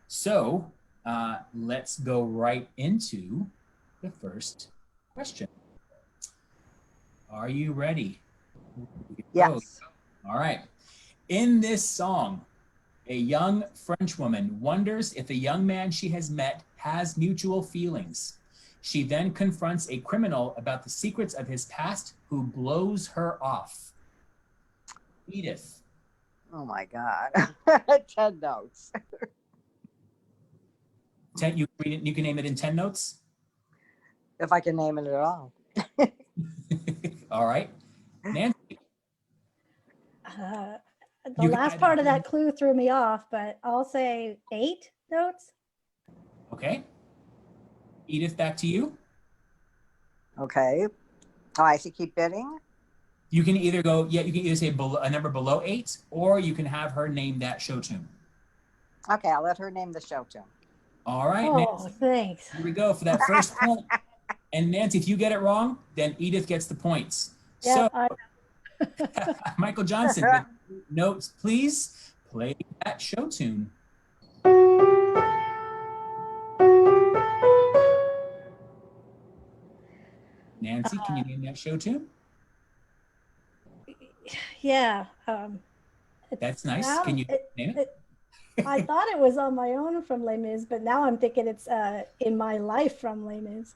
So let's go right into the first question. Are you ready? Yes. All right. In this song, a young French woman wonders if a young man she has met has mutual feelings. She then confronts a criminal about the secrets of his past who blows her off. Edith. Oh my God. 10 notes. 10, you can name it in 10 notes? If I can name it at all. All right. Nancy. The last part of that clue threw me off, but I'll say 8 notes. Okay. Edith, back to you. Okay. Oh, I should keep bidding? You can either go, you can either say a number below 8, or you can have her name that show tune. Okay, I'll let her name the show tune. All right, Oh, Nancy. thanks. Here we go for that first point. And Nancy, if you get it wrong, then Edith gets the points. Yeah, So, Michael Johnson, with notes, please play that show tune. Nancy, can you name that show tune? Yeah. That's nice. Now, Can you name it? I thought it was On My Own from Les Mis, but now I'm thinking it's In My Life from Les Mis.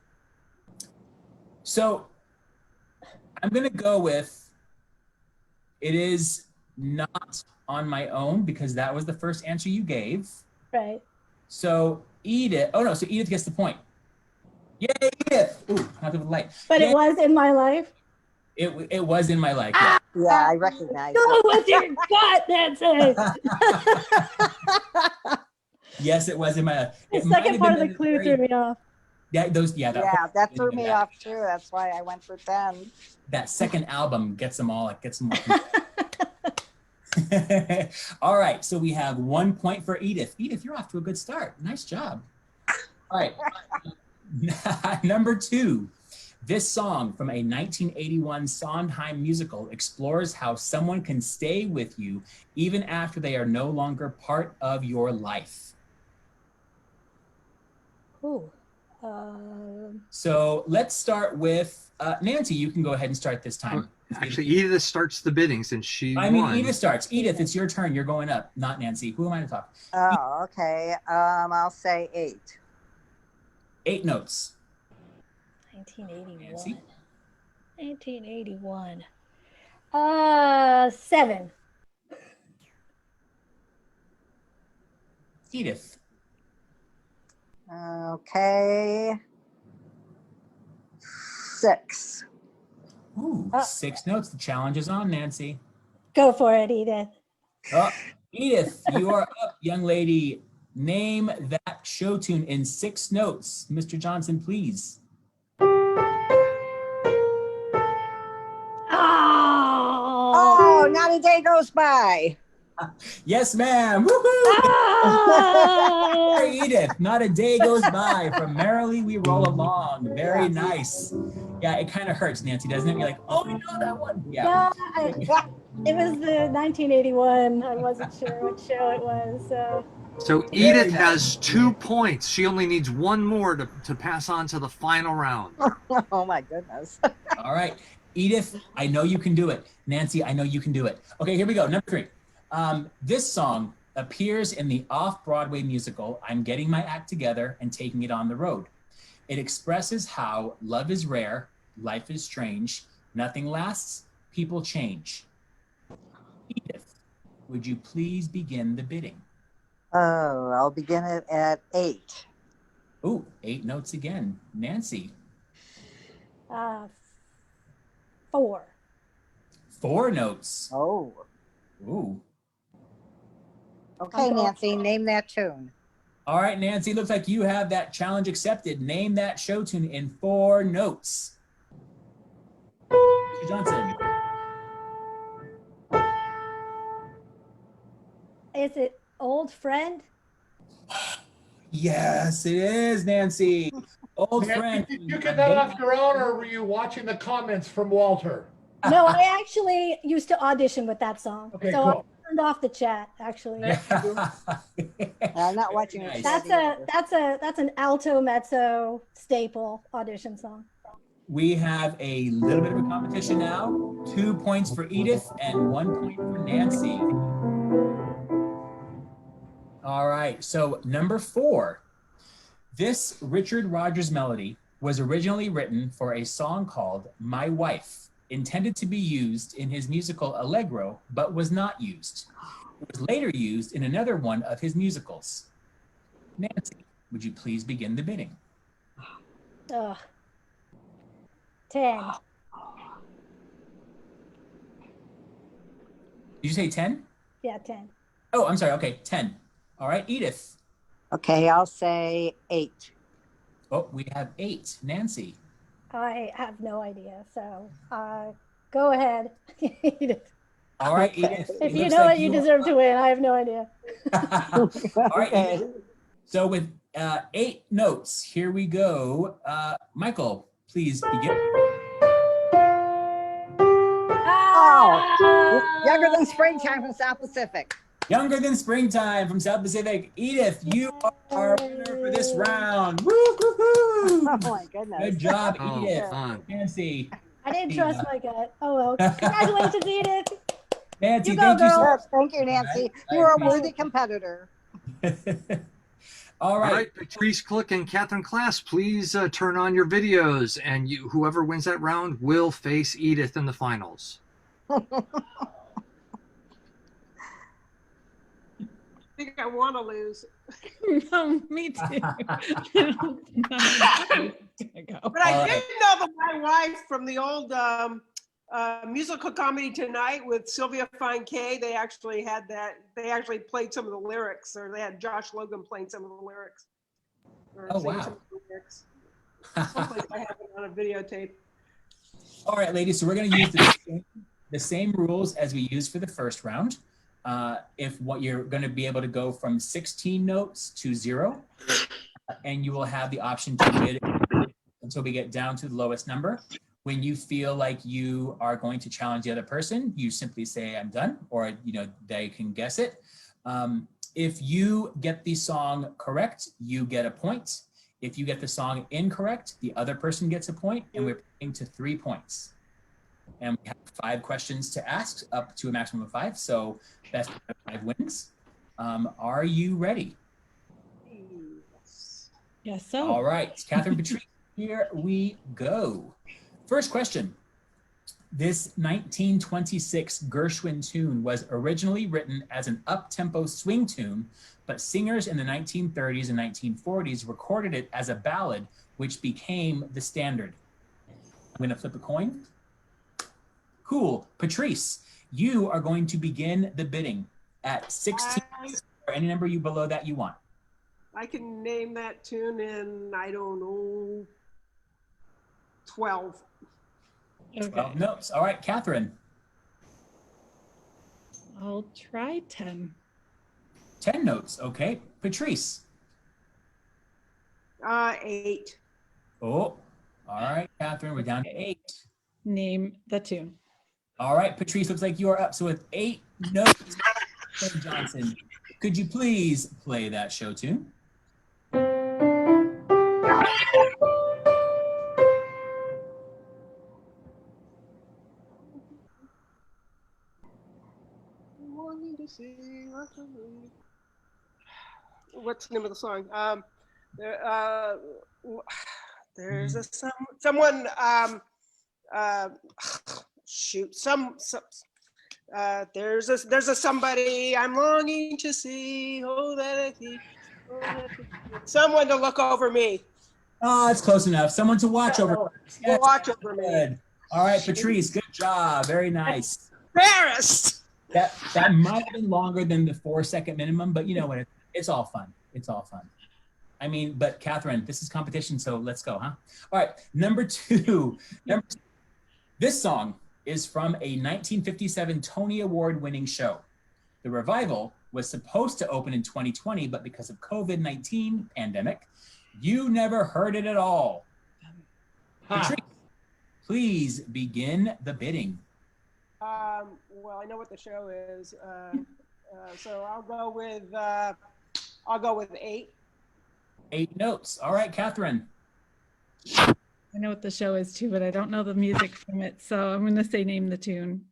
So I'm going to go with, it is not On My Own, because that was the first answer you gave. Right. So Edith, oh no, so Edith gets the point. Yay, Edith! Ooh, not the light. But Yay. it was In My Life? It was In My Life, yeah. Yeah, I recognize Go it. with your gut, Nancy. Yes, it was In My Life. The It might second have part of been the clue very- threw me off. Yeah, those, yeah, That threw me off too. That's why I went for 10. That second album gets them all, it gets them all. All right, so we have 1 point for Edith. Edith, you're off to a good start. Nice job. All right, number 2. This song from a 1981 Sondheim musical explores how someone can stay with you even after they are no longer part of your life. Ooh. So let's start with Nancy. You can go ahead and start this time. Actually, Edith starts the bidding since she I mean, won. Edith starts. Edith, it's your turn. You're going up, not Nancy. Who am I to talk? Oh, okay. I'll say 8. 8 notes. 1981. Nancy? 1981. 7. Edith. Okay. 6. Ooh, 6 notes. The challenge is on, Nancy. Go for it, Edith. Oh, Edith, you are up, young lady. Name that show tune in 6 notes. Mr. Johnson, please. Oh, not a day goes by. Yes, ma'am. Woohoo! Hey, Edith, not a day goes by. From Merrily We Roll Along. Very nice. Yeah, it kind of hurts, Nancy, doesn't it? You're like, oh, I know that one. Yeah. It was the 1981. I wasn't sure what show it was. So Edith has 2 points. She only needs 1 more to pass on to the final round. Oh my goodness. All right. Edith, I know you can do it. Nancy, I know you can do it. Okay, here we go. Number 3. This song appears in the off-Broadway musical, I'm Getting My Act Together and Taking It on the Road. It expresses how love is rare, Life is Strange, Nothing Lasts, People Change. Edith, would you please begin the bidding? Oh, I'll begin it at 8. Ooh, 8 notes again. Nancy. 4. 4 notes. Oh. Ooh. Okay, Nancy, name that tune. All right, Nancy, looks like you have that challenge accepted. Name that show tune in 4 notes. Mr. Johnson. Is it Old Friend? Yes, it is, Nancy. Old Nancy, Friend. did you get that off your own, or were you watching the comments from Walter? No, I actually used to audition with that song. Okay, so cool. I turned off the chat, actually. I'm not watching it. Nice. That's an alto mezzo staple audition song. We have a little bit of a competition now. 2 points for Edith and 1 point for Nancy. All right, so number 4. This Richard Rodgers melody was originally written for a song called My Wife, intended to be used in his musical Allegro, but was not used. It was later used in another one of his musicals. Nancy, would you please begin the bidding? 10. Did you say 10? Yeah, 10. Oh, I'm sorry. Okay, 10. All right, Edith. Okay, I'll say 8. Oh, we have 8. Nancy. I have no idea. So go ahead. Edith. All right, Edith. If you know it, you deserve to win. I have no idea. All right, Edith. So with 8 notes, here we go. Michael, please begin. Oh, Younger Than Springtime from South Pacific. Younger Than Springtime from South Pacific. Edith, you are winner for this round. Woo-hoo-hoo. Oh my goodness. Good job, Oh, Edith. fun. Nancy. I didn't trust my gut. Oh well. Congratulations, Edith. Nancy, You go, thank you so girl. much. Yes, thank you, Nancy. I You are a appreciate worthy competitor. All All right. right, Patrice Click and Catherine Class, please turn on your videos, and whoever wins that round will face Edith in the finals. I think I want to lose. No, me too. But I did know that my wife from the old musical comedy Tonight with Sylvia Fine Kay, they actually had that. They actually played some of the lyrics, or they had Josh Logan playing some of the lyrics. Oh, wow. Some of the lyrics. Someplace I have it on a videotape. All right, ladies, so we're going to use the same rules as we used for the first round. If what you're going to be able to go from 16 notes to 0, and you will have the option to bid until we get down to the lowest number. When you feel like you are going to challenge the other person, you simply say, I'm done, or they can guess it. If you get the song correct, you get a point. If you get the song incorrect, the other person gets a point, and we're playing to 3 points. And we have 5 questions to ask, up to a maximum of 5. So best of 5 wins. Are you ready? Yes, so. All right, Catherine Patrice, here we go. First question. This 1926 Gershwin tune was originally written as an up-tempo swing tune, but singers in the 1930s and 1940s recorded it as a ballad, which became the standard. I'm going to flip a coin. Cool. Patrice, you are going to begin the bidding at 16 or any number below that you want. I can name that tune in, I don't know, 12. Okay. 12 notes. All right, Catherine. I'll try 10. 10 notes. Okay. Patrice. 8. Oh, all right, Catherine, we're down to 8. Name the tune. All right, Patrice, looks like you are up. So with 8 notes, Tim Johnson, could you please play that show tune? What's the name of the song? There's someone. shoot, there's a somebody I'm longing to see. Oh, that I see. Oh, that I see. Someone to look over me. Oh, it's close enough. Someone to watch over. To watch over me. Good. All right, Patrice, good job. Very nice. Embarrassed. That might have been longer than the 4-second minimum, but you know what? It's all fun. It's all fun. I mean, but Catherine, this is competition, so let's go, huh? All right, number two. This song is from a 1957 Tony Award-winning show. The revival was supposed to open in 2020, but because of COVID-19 pandemic, you never heard it at all. Patrice, please begin the bidding. Well, I know what the show is, so I'll go with 8. 8 notes. All right, Catherine. I know what the show is too, but I don't know the music from it. So I'm going to say name the tune.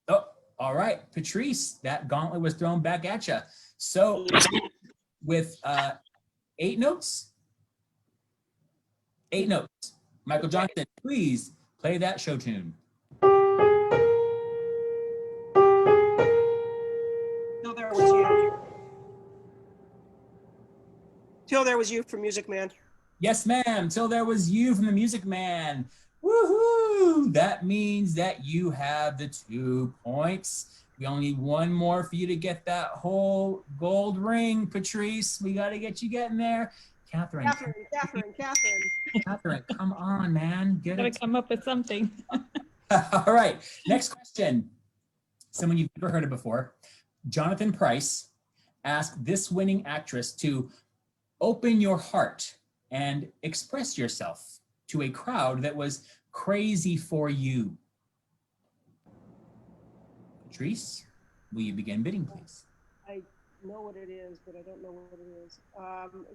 Oh, all right. Patrice, that gauntlet was thrown back at you. So with 8 notes. 8 notes. Michael Johnson, please play that show tune. Till There Was You. Till There Was You from Music Man. Yes, ma'am. Till There Was You from the Music Man. Woohoo! That means that you have the 2 points. We only need one more for you to get that whole gold ring, Patrice. We got to get you getting there. Catherine, come on, man. Get Gotta it. come up with something. All right. Next question. Someone you've never heard of before. Jonathan Pryce asked this winning actress to open your heart and express yourself to a crowd that was crazy for you. Patrice, will you begin bidding, please? I know what it is, but I don't know what it is.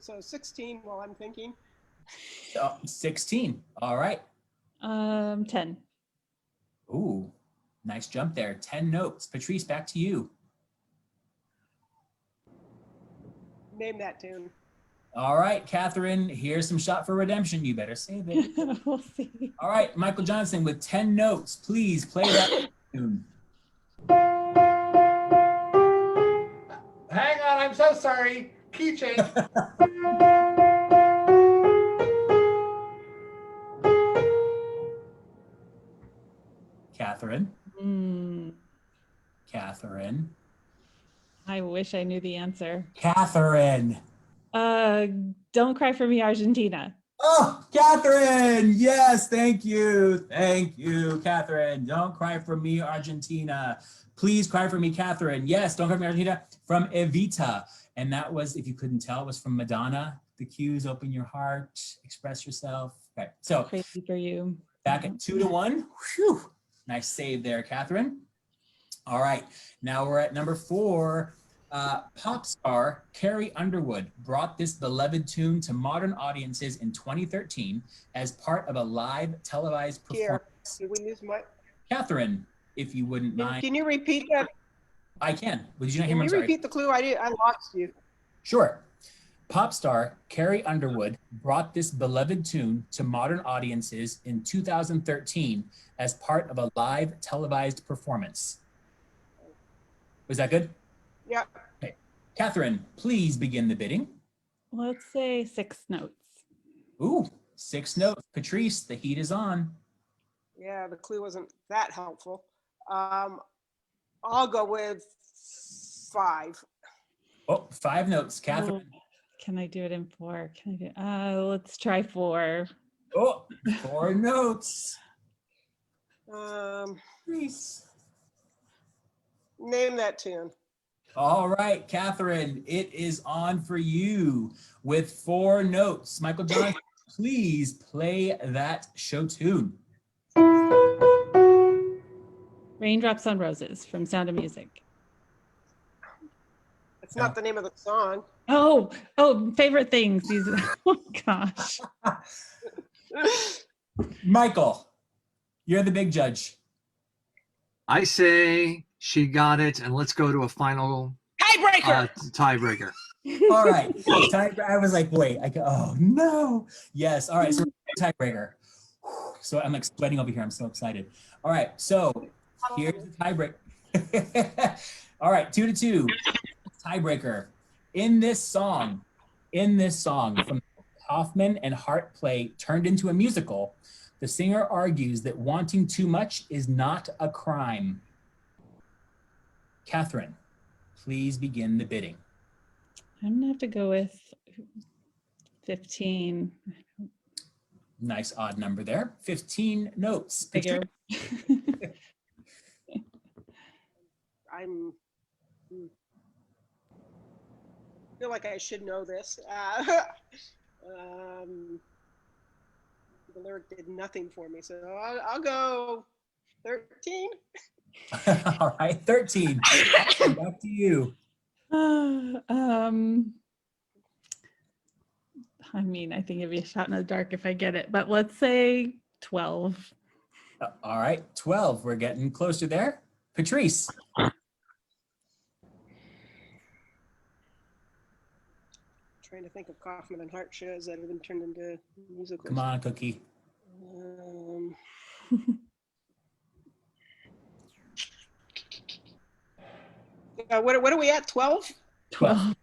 So 16 while I'm thinking. 16. All right. 10. Ooh, nice jump there. 10 notes. Patrice, back to you. Name that tune. All right, Catherine, here's some shot for redemption. You better save it. We'll see. All right, Michael Johnson with 10 notes. Please play that tune. Hang on, I'm so sorry. Key change. Catherine. Catherine. I wish I knew the answer. Catherine. Don't Cry for Me, Argentina. Oh, Catherine. Yes, thank you. Thank you, Catherine. Don't Cry for Me, Argentina. Please Cry for Me, Catherine. Yes, Don't Cry for Me, Argentina from Evita. And that was, if you couldn't tell, it was from Madonna. The cues, open your heart, express yourself. Okay, so Crazy for You. back at 2-1. Whew. Nice save there, Catherine. All right, now we're at number 4. Pop star Carrie Underwood brought this beloved tune to modern audiences in 2013 as part of a live televised performance. Did we lose my? Catherine, if you wouldn't mind. Can you repeat that? I can. Did you not hear Can me? you repeat the clue? I lost you. Sure. Pop star Carrie Underwood brought this beloved tune to modern audiences in 2013 as part of a live televised performance. Was that good? Yeah. Okay. Catherine, please begin the bidding. Let's say 6 notes. Ooh, 6 notes. Patrice, the heat is on. Yeah, the clue wasn't that helpful. I'll go with 5. Oh, 5 notes. Catherine. Oh, can I do it in 4? Can I do? Let's try 4. Oh, 4 notes. Please. Name that tune. All right, Catherine, it is on for you with 4 notes. Michael Johnson, please play that show tune. Raindrops on Roses from Sound of Music. It's not the name of the song. Oh, favorite things. These. Oh gosh. Michael, you're the big judge. I say she got it, and let's go to a final Tiebreaker. Tiebreaker. All right. I was like, wait. Oh, no. Yes. All right. So tiebreaker. So I'm like sweating over here. I'm so excited. All right, so here's the tiebreak. All right, 2-2. Tiebreaker. In this song from the Hoffman and Hart play turned into a musical, the singer argues that wanting too much is not a crime. Catherine, please begin the bidding. I'm gonna have to go with 15. Nice odd number there. 15 notes. Figure. I'm feel like I should know this. The lyric did nothing for me, so I'll go 13. All right, 13. Back to you. I mean, I think it'd be a shot in the dark if I get it, but let's say 12. All right, 12. We're getting closer there. Patrice. Trying to think of Kaufman and Hart shows that have been turned into musicals. Come on, Cookie. What are we at? 12? 12.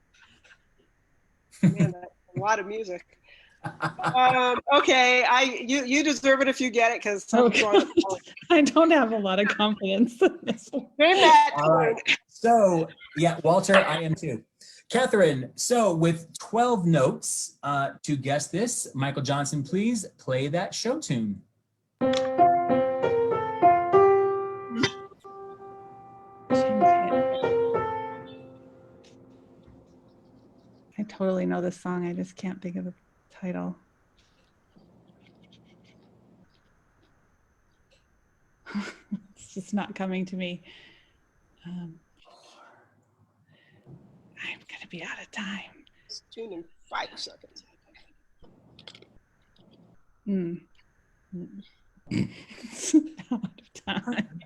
Man, that's a lot of music. Okay, you deserve it if you get it because I don't have a lot of confidence in this one. All right. So yeah, Walter, I am too. Catherine, so with 12 notes to guess this, Michael Johnson, please play that show tune. I totally know this song. I just can't think of the title. It's just not coming to me. I'm gonna be out of time. It's tuned in 5 seconds. Out of time.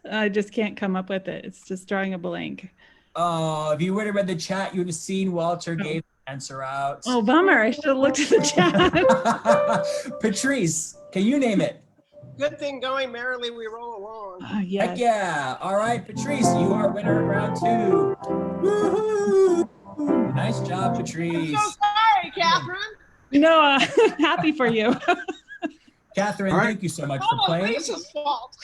I just can't come up with it. It's just drawing a blank. Oh, if you would have read the chat, you would have seen Walter gave the answer out. Oh, bummer. I should have looked at the chat. Patrice, can you name it? Good thing going merrily we roll along. Yes. Heck yeah. All right, Patrice, you are winner in round 2. Woohoo! Nice job, Patrice. I'm so sorry, Catherine. No, happy for you. Catherine, thank you so much for playing. Lisa's fault.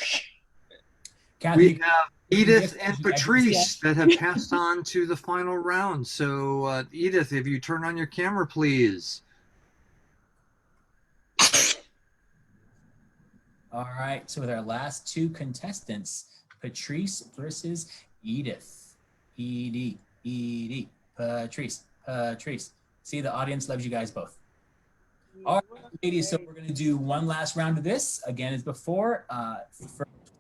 Catherine, We have Edith and Patrice that have passed on to the final round. So, Edith, if you turn on your camera, please. All right, so with our last 2 contestants, Patrice versus Edith. Edie, Patrice. See, the audience loves you guys both. All right, ladies, so we're going to do one last round of this. Again, as before,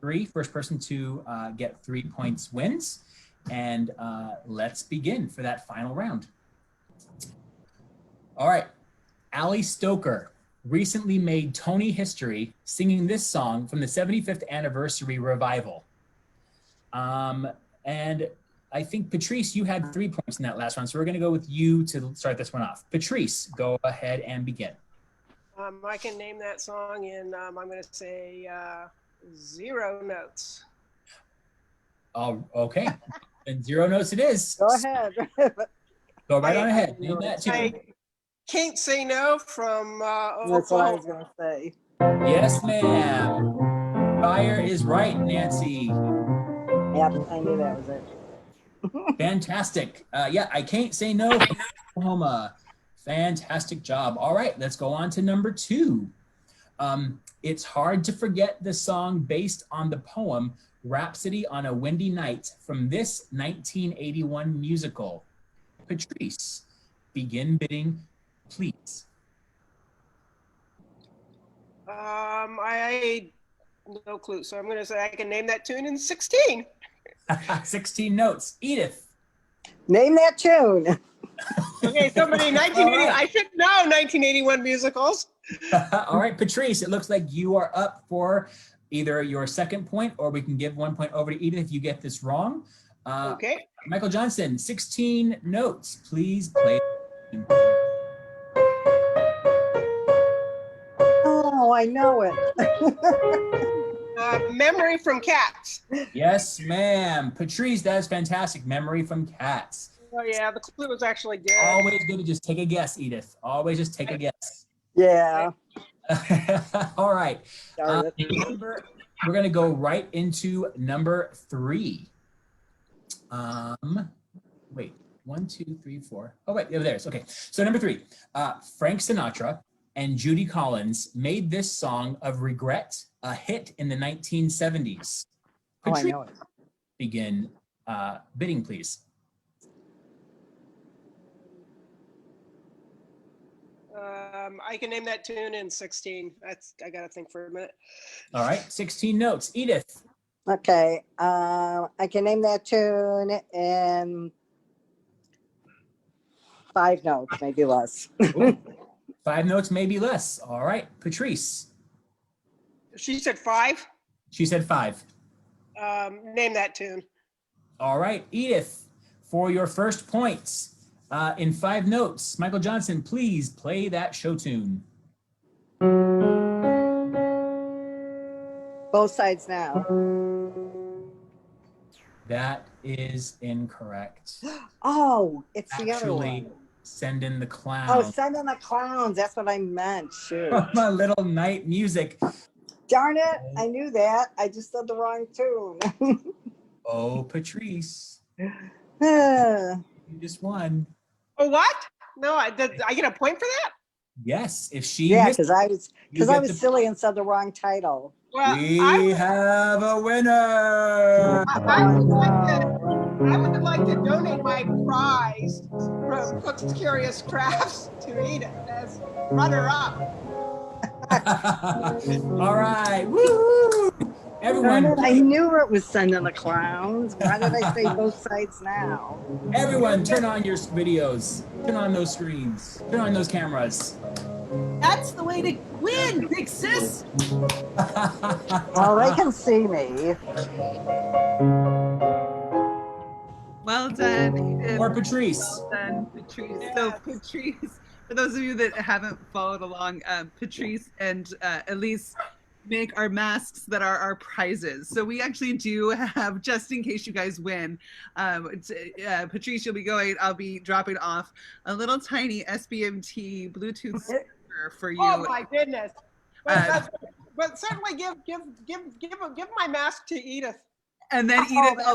first person to get 3 points wins. And let's begin for that final round. All right, Allie Stoker recently made Tony history singing this song from the 75th anniversary revival. And I think, Patrice, you had 3 points in that last round, so we're going to go with you to start this one off. Patrice, go ahead and begin. I can name that song in, I'm going to say 0 notes. Oh, okay. And 0 notes it is. Go ahead. Go right on ahead. Name that too. I Can't Say No from That's what I was going to say. Yes, ma'am. Fire is right, Nancy. Yep, I knew that was it. Fantastic. Yeah, I Can't Say No from Oklahoma. Fantastic job. All right, let's go on to number 2. It's hard to forget the song based on the poem Rhapsody on a Windy Night from this 1981 musical. Patrice, begin bidding, please. I no clue, so I'm going to say I can name that tune in 16. 16 notes. Edith. Name that tune. Okay, somebody, 1980. Right. I should know 1981 musicals. All right, Patrice, it looks like you are up for either your 2nd point, or we can give 1 point over to Edith if you get this wrong. Okay. Michael Johnson, 16 notes. Please play. I know it. Memory from Cats. Yes, ma'am. Patrice, that is fantastic. Memory from Cats. Oh yeah, the clue was actually good. Always good to just take a guess, Edith. Always just take a guess. Yeah. All right. Darn it. We're going to go right into number 3. Wait, 1, 2, 3, 4. Oh, wait, there it is. Okay. So number 3, Frank Sinatra and Judy Collins made this song of regret a hit in the 1970s. Oh, I Patrice, know it. begin bidding, please. I can name that tune in 16. I gotta think for a minute. All right, 16 notes. Edith. Okay. I can name that tune in 5 notes, maybe less. Ooh, 5 notes, maybe less. All right, Patrice. She said 5. She said 5. Name that tune. All right, Edith, for your first points, in 5 notes, Michael Johnson, please play that show tune. Both sides now. That is incorrect. Oh, it's the other Actually, one. Send in the clown. Oh, Send in the Clowns. That's what I meant. Shoot. My little night music. Darn it. I knew that. I just said the wrong tune. Oh, Patrice, Yeah, you just won. Oh, what? No, I get a point for that? Yes, if she missed, because I was you get the- silly and said the wrong title. Well, we have a winner. I would like to donate my prize from Cook's Curious Crafts to Edith as runner-up. All right, woo! Everyone, I knew it was Send in the Clowns. Why did I say both sides now? everyone, turn on your videos. Turn on those screens. Turn on those cameras. That's the way to win, big sis. Well, they can see me. Well done, Edith. Or Patrice. Well done, Patrice. So Patrice, for those of you that haven't followed along, Patrice and Elise make our masks that are our prizes. So we actually do have, just in case you guys win, Patrice, you'll be going, I'll be dropping off a little tiny SBMT Bluetooth speaker for you. Oh my goodness! But certainly give my mask to Edith. And then Oh,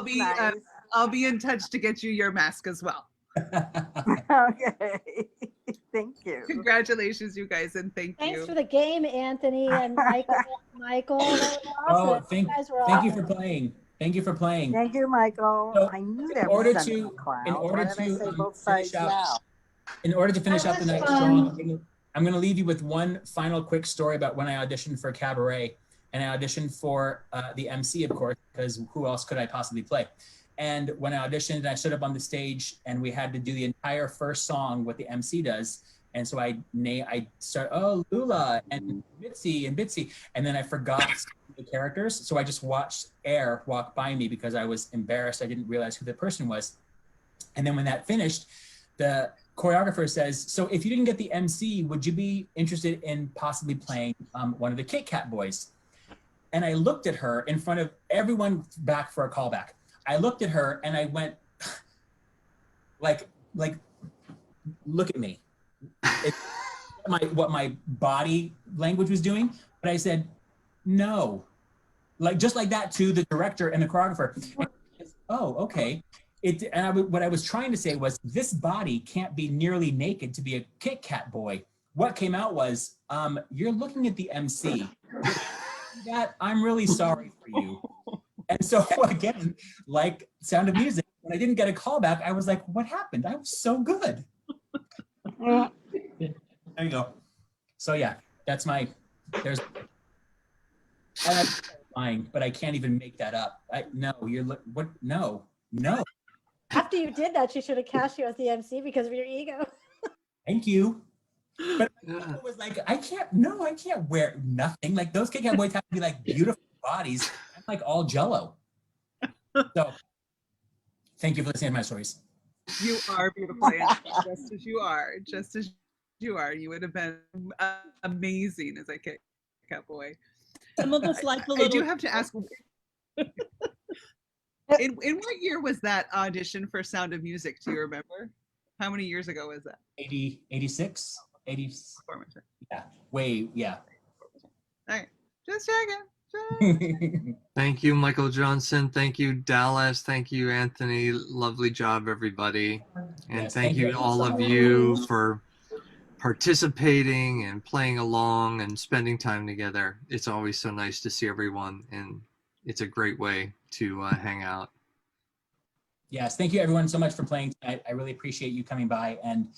Edith, that's I'll be in touch to get you your mask as well. Okay. Thank you. Congratulations, you guys, and thank Thanks you. for the game, Anthony and Michael. Michael, that was Oh, awesome. thank You guys were you awesome. for playing. Thank you for playing. Thank you, Michael. So, I knew in that order was Send in to- the Clowns. in order Why did I to, say both finish sides out- now? In order to finish That out the was night fun. strong, I'm going to leave you with one final quick story about when I auditioned for Cabaret. And I auditioned for the MC, of course, because who else could I possibly play? And when I auditioned, I stood up on the stage and we had to do the entire first song, what the MC does. And so I start, oh, Lula and Bitsy and Bitsy. And then I forgot the characters. So I just watched air walk by me because I was embarrassed. I didn't realize who the person was. And then when that finished, the choreographer says, so if you didn't get the MC, would you be interested in possibly playing one of the Kit Kat boys? And I looked at her in front of everyone back for a callback. I looked at her and I went, like, look at me. It's what my body language was doing. But I said, no. Like, just like that to the director and the choreographer. And he says, oh, okay. What I was trying to say was, this body can't be nearly naked to be a Kit Kat boy. What came out was, you're looking at the MC. That I'm really sorry for you. And so again, like Sound of Music, when I didn't get a call back, I was like, what happened? I was so good. There you go. So yeah, that's I'm lying, but I can't even make that up. No. After you did that, she should have cast you as the MC because of your ego. Thank you. But it was like, I can't wear nothing. Like, those Kit Kat boys have to be like beautiful bodies. I'm like all jello. So thank you for listening to my stories. You are beautiful, Anthony, just as you are. Just as you are. You would have been amazing as a Kit cowboy. Some of us like a I little. do have to ask. In what year was that audition for Sound of Music? Do you remember? How many years ago was that? 86, 80. Performance. Yeah, way, yeah. All right, just checking. Thank you, Michael Johnson. Thank you, Dallas. Thank you, Anthony. Lovely job, everybody. And Yes, thank you to all of you for participating and playing along and spending time together. It's always so nice to see everyone, and it's a great way to hang out. Yes, thank you everyone so much for playing tonight. I really appreciate you coming by and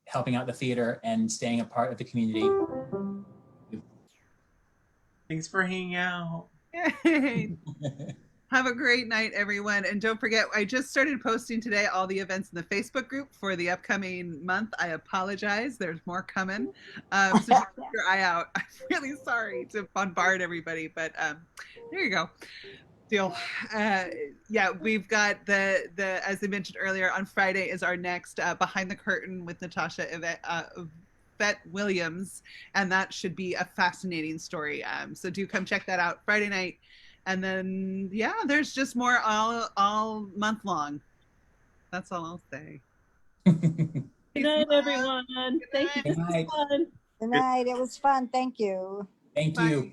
helping out the theater and staying a part of the community. Thanks for hanging out. Yay. Have a great night, everyone. And don't forget, I just started posting today all the events in the Facebook group for the upcoming month. I apologize. There's more coming. So just keep your eye out. I'm really sorry to bombard everybody, but there you go. Deal. Yeah, we've got the as I mentioned earlier, on Friday is our next Behind the Curtain with Natasha Yvette Williams, and that should be a fascinating story. So do come check that out Friday night. And then, yeah, there's just more all month long. That's all I'll say. Good night, everyone. Thank you. Good night. Good night. It was fun. Thank you. Thank Bye. you.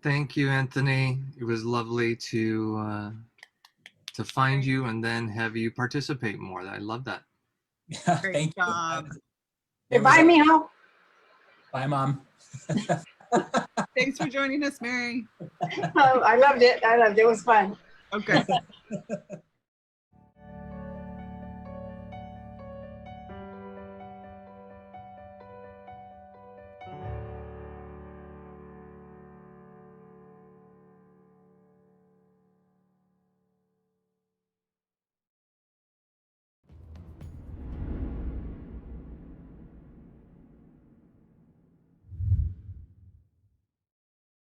Thank you, Anthony. It was lovely to find you and then have you participate more. I love that. Great Thank job. you. Goodbye, Meow. Bye, Mom. Thanks for joining us, Mary. Oh, I loved it. It was fun. Okay.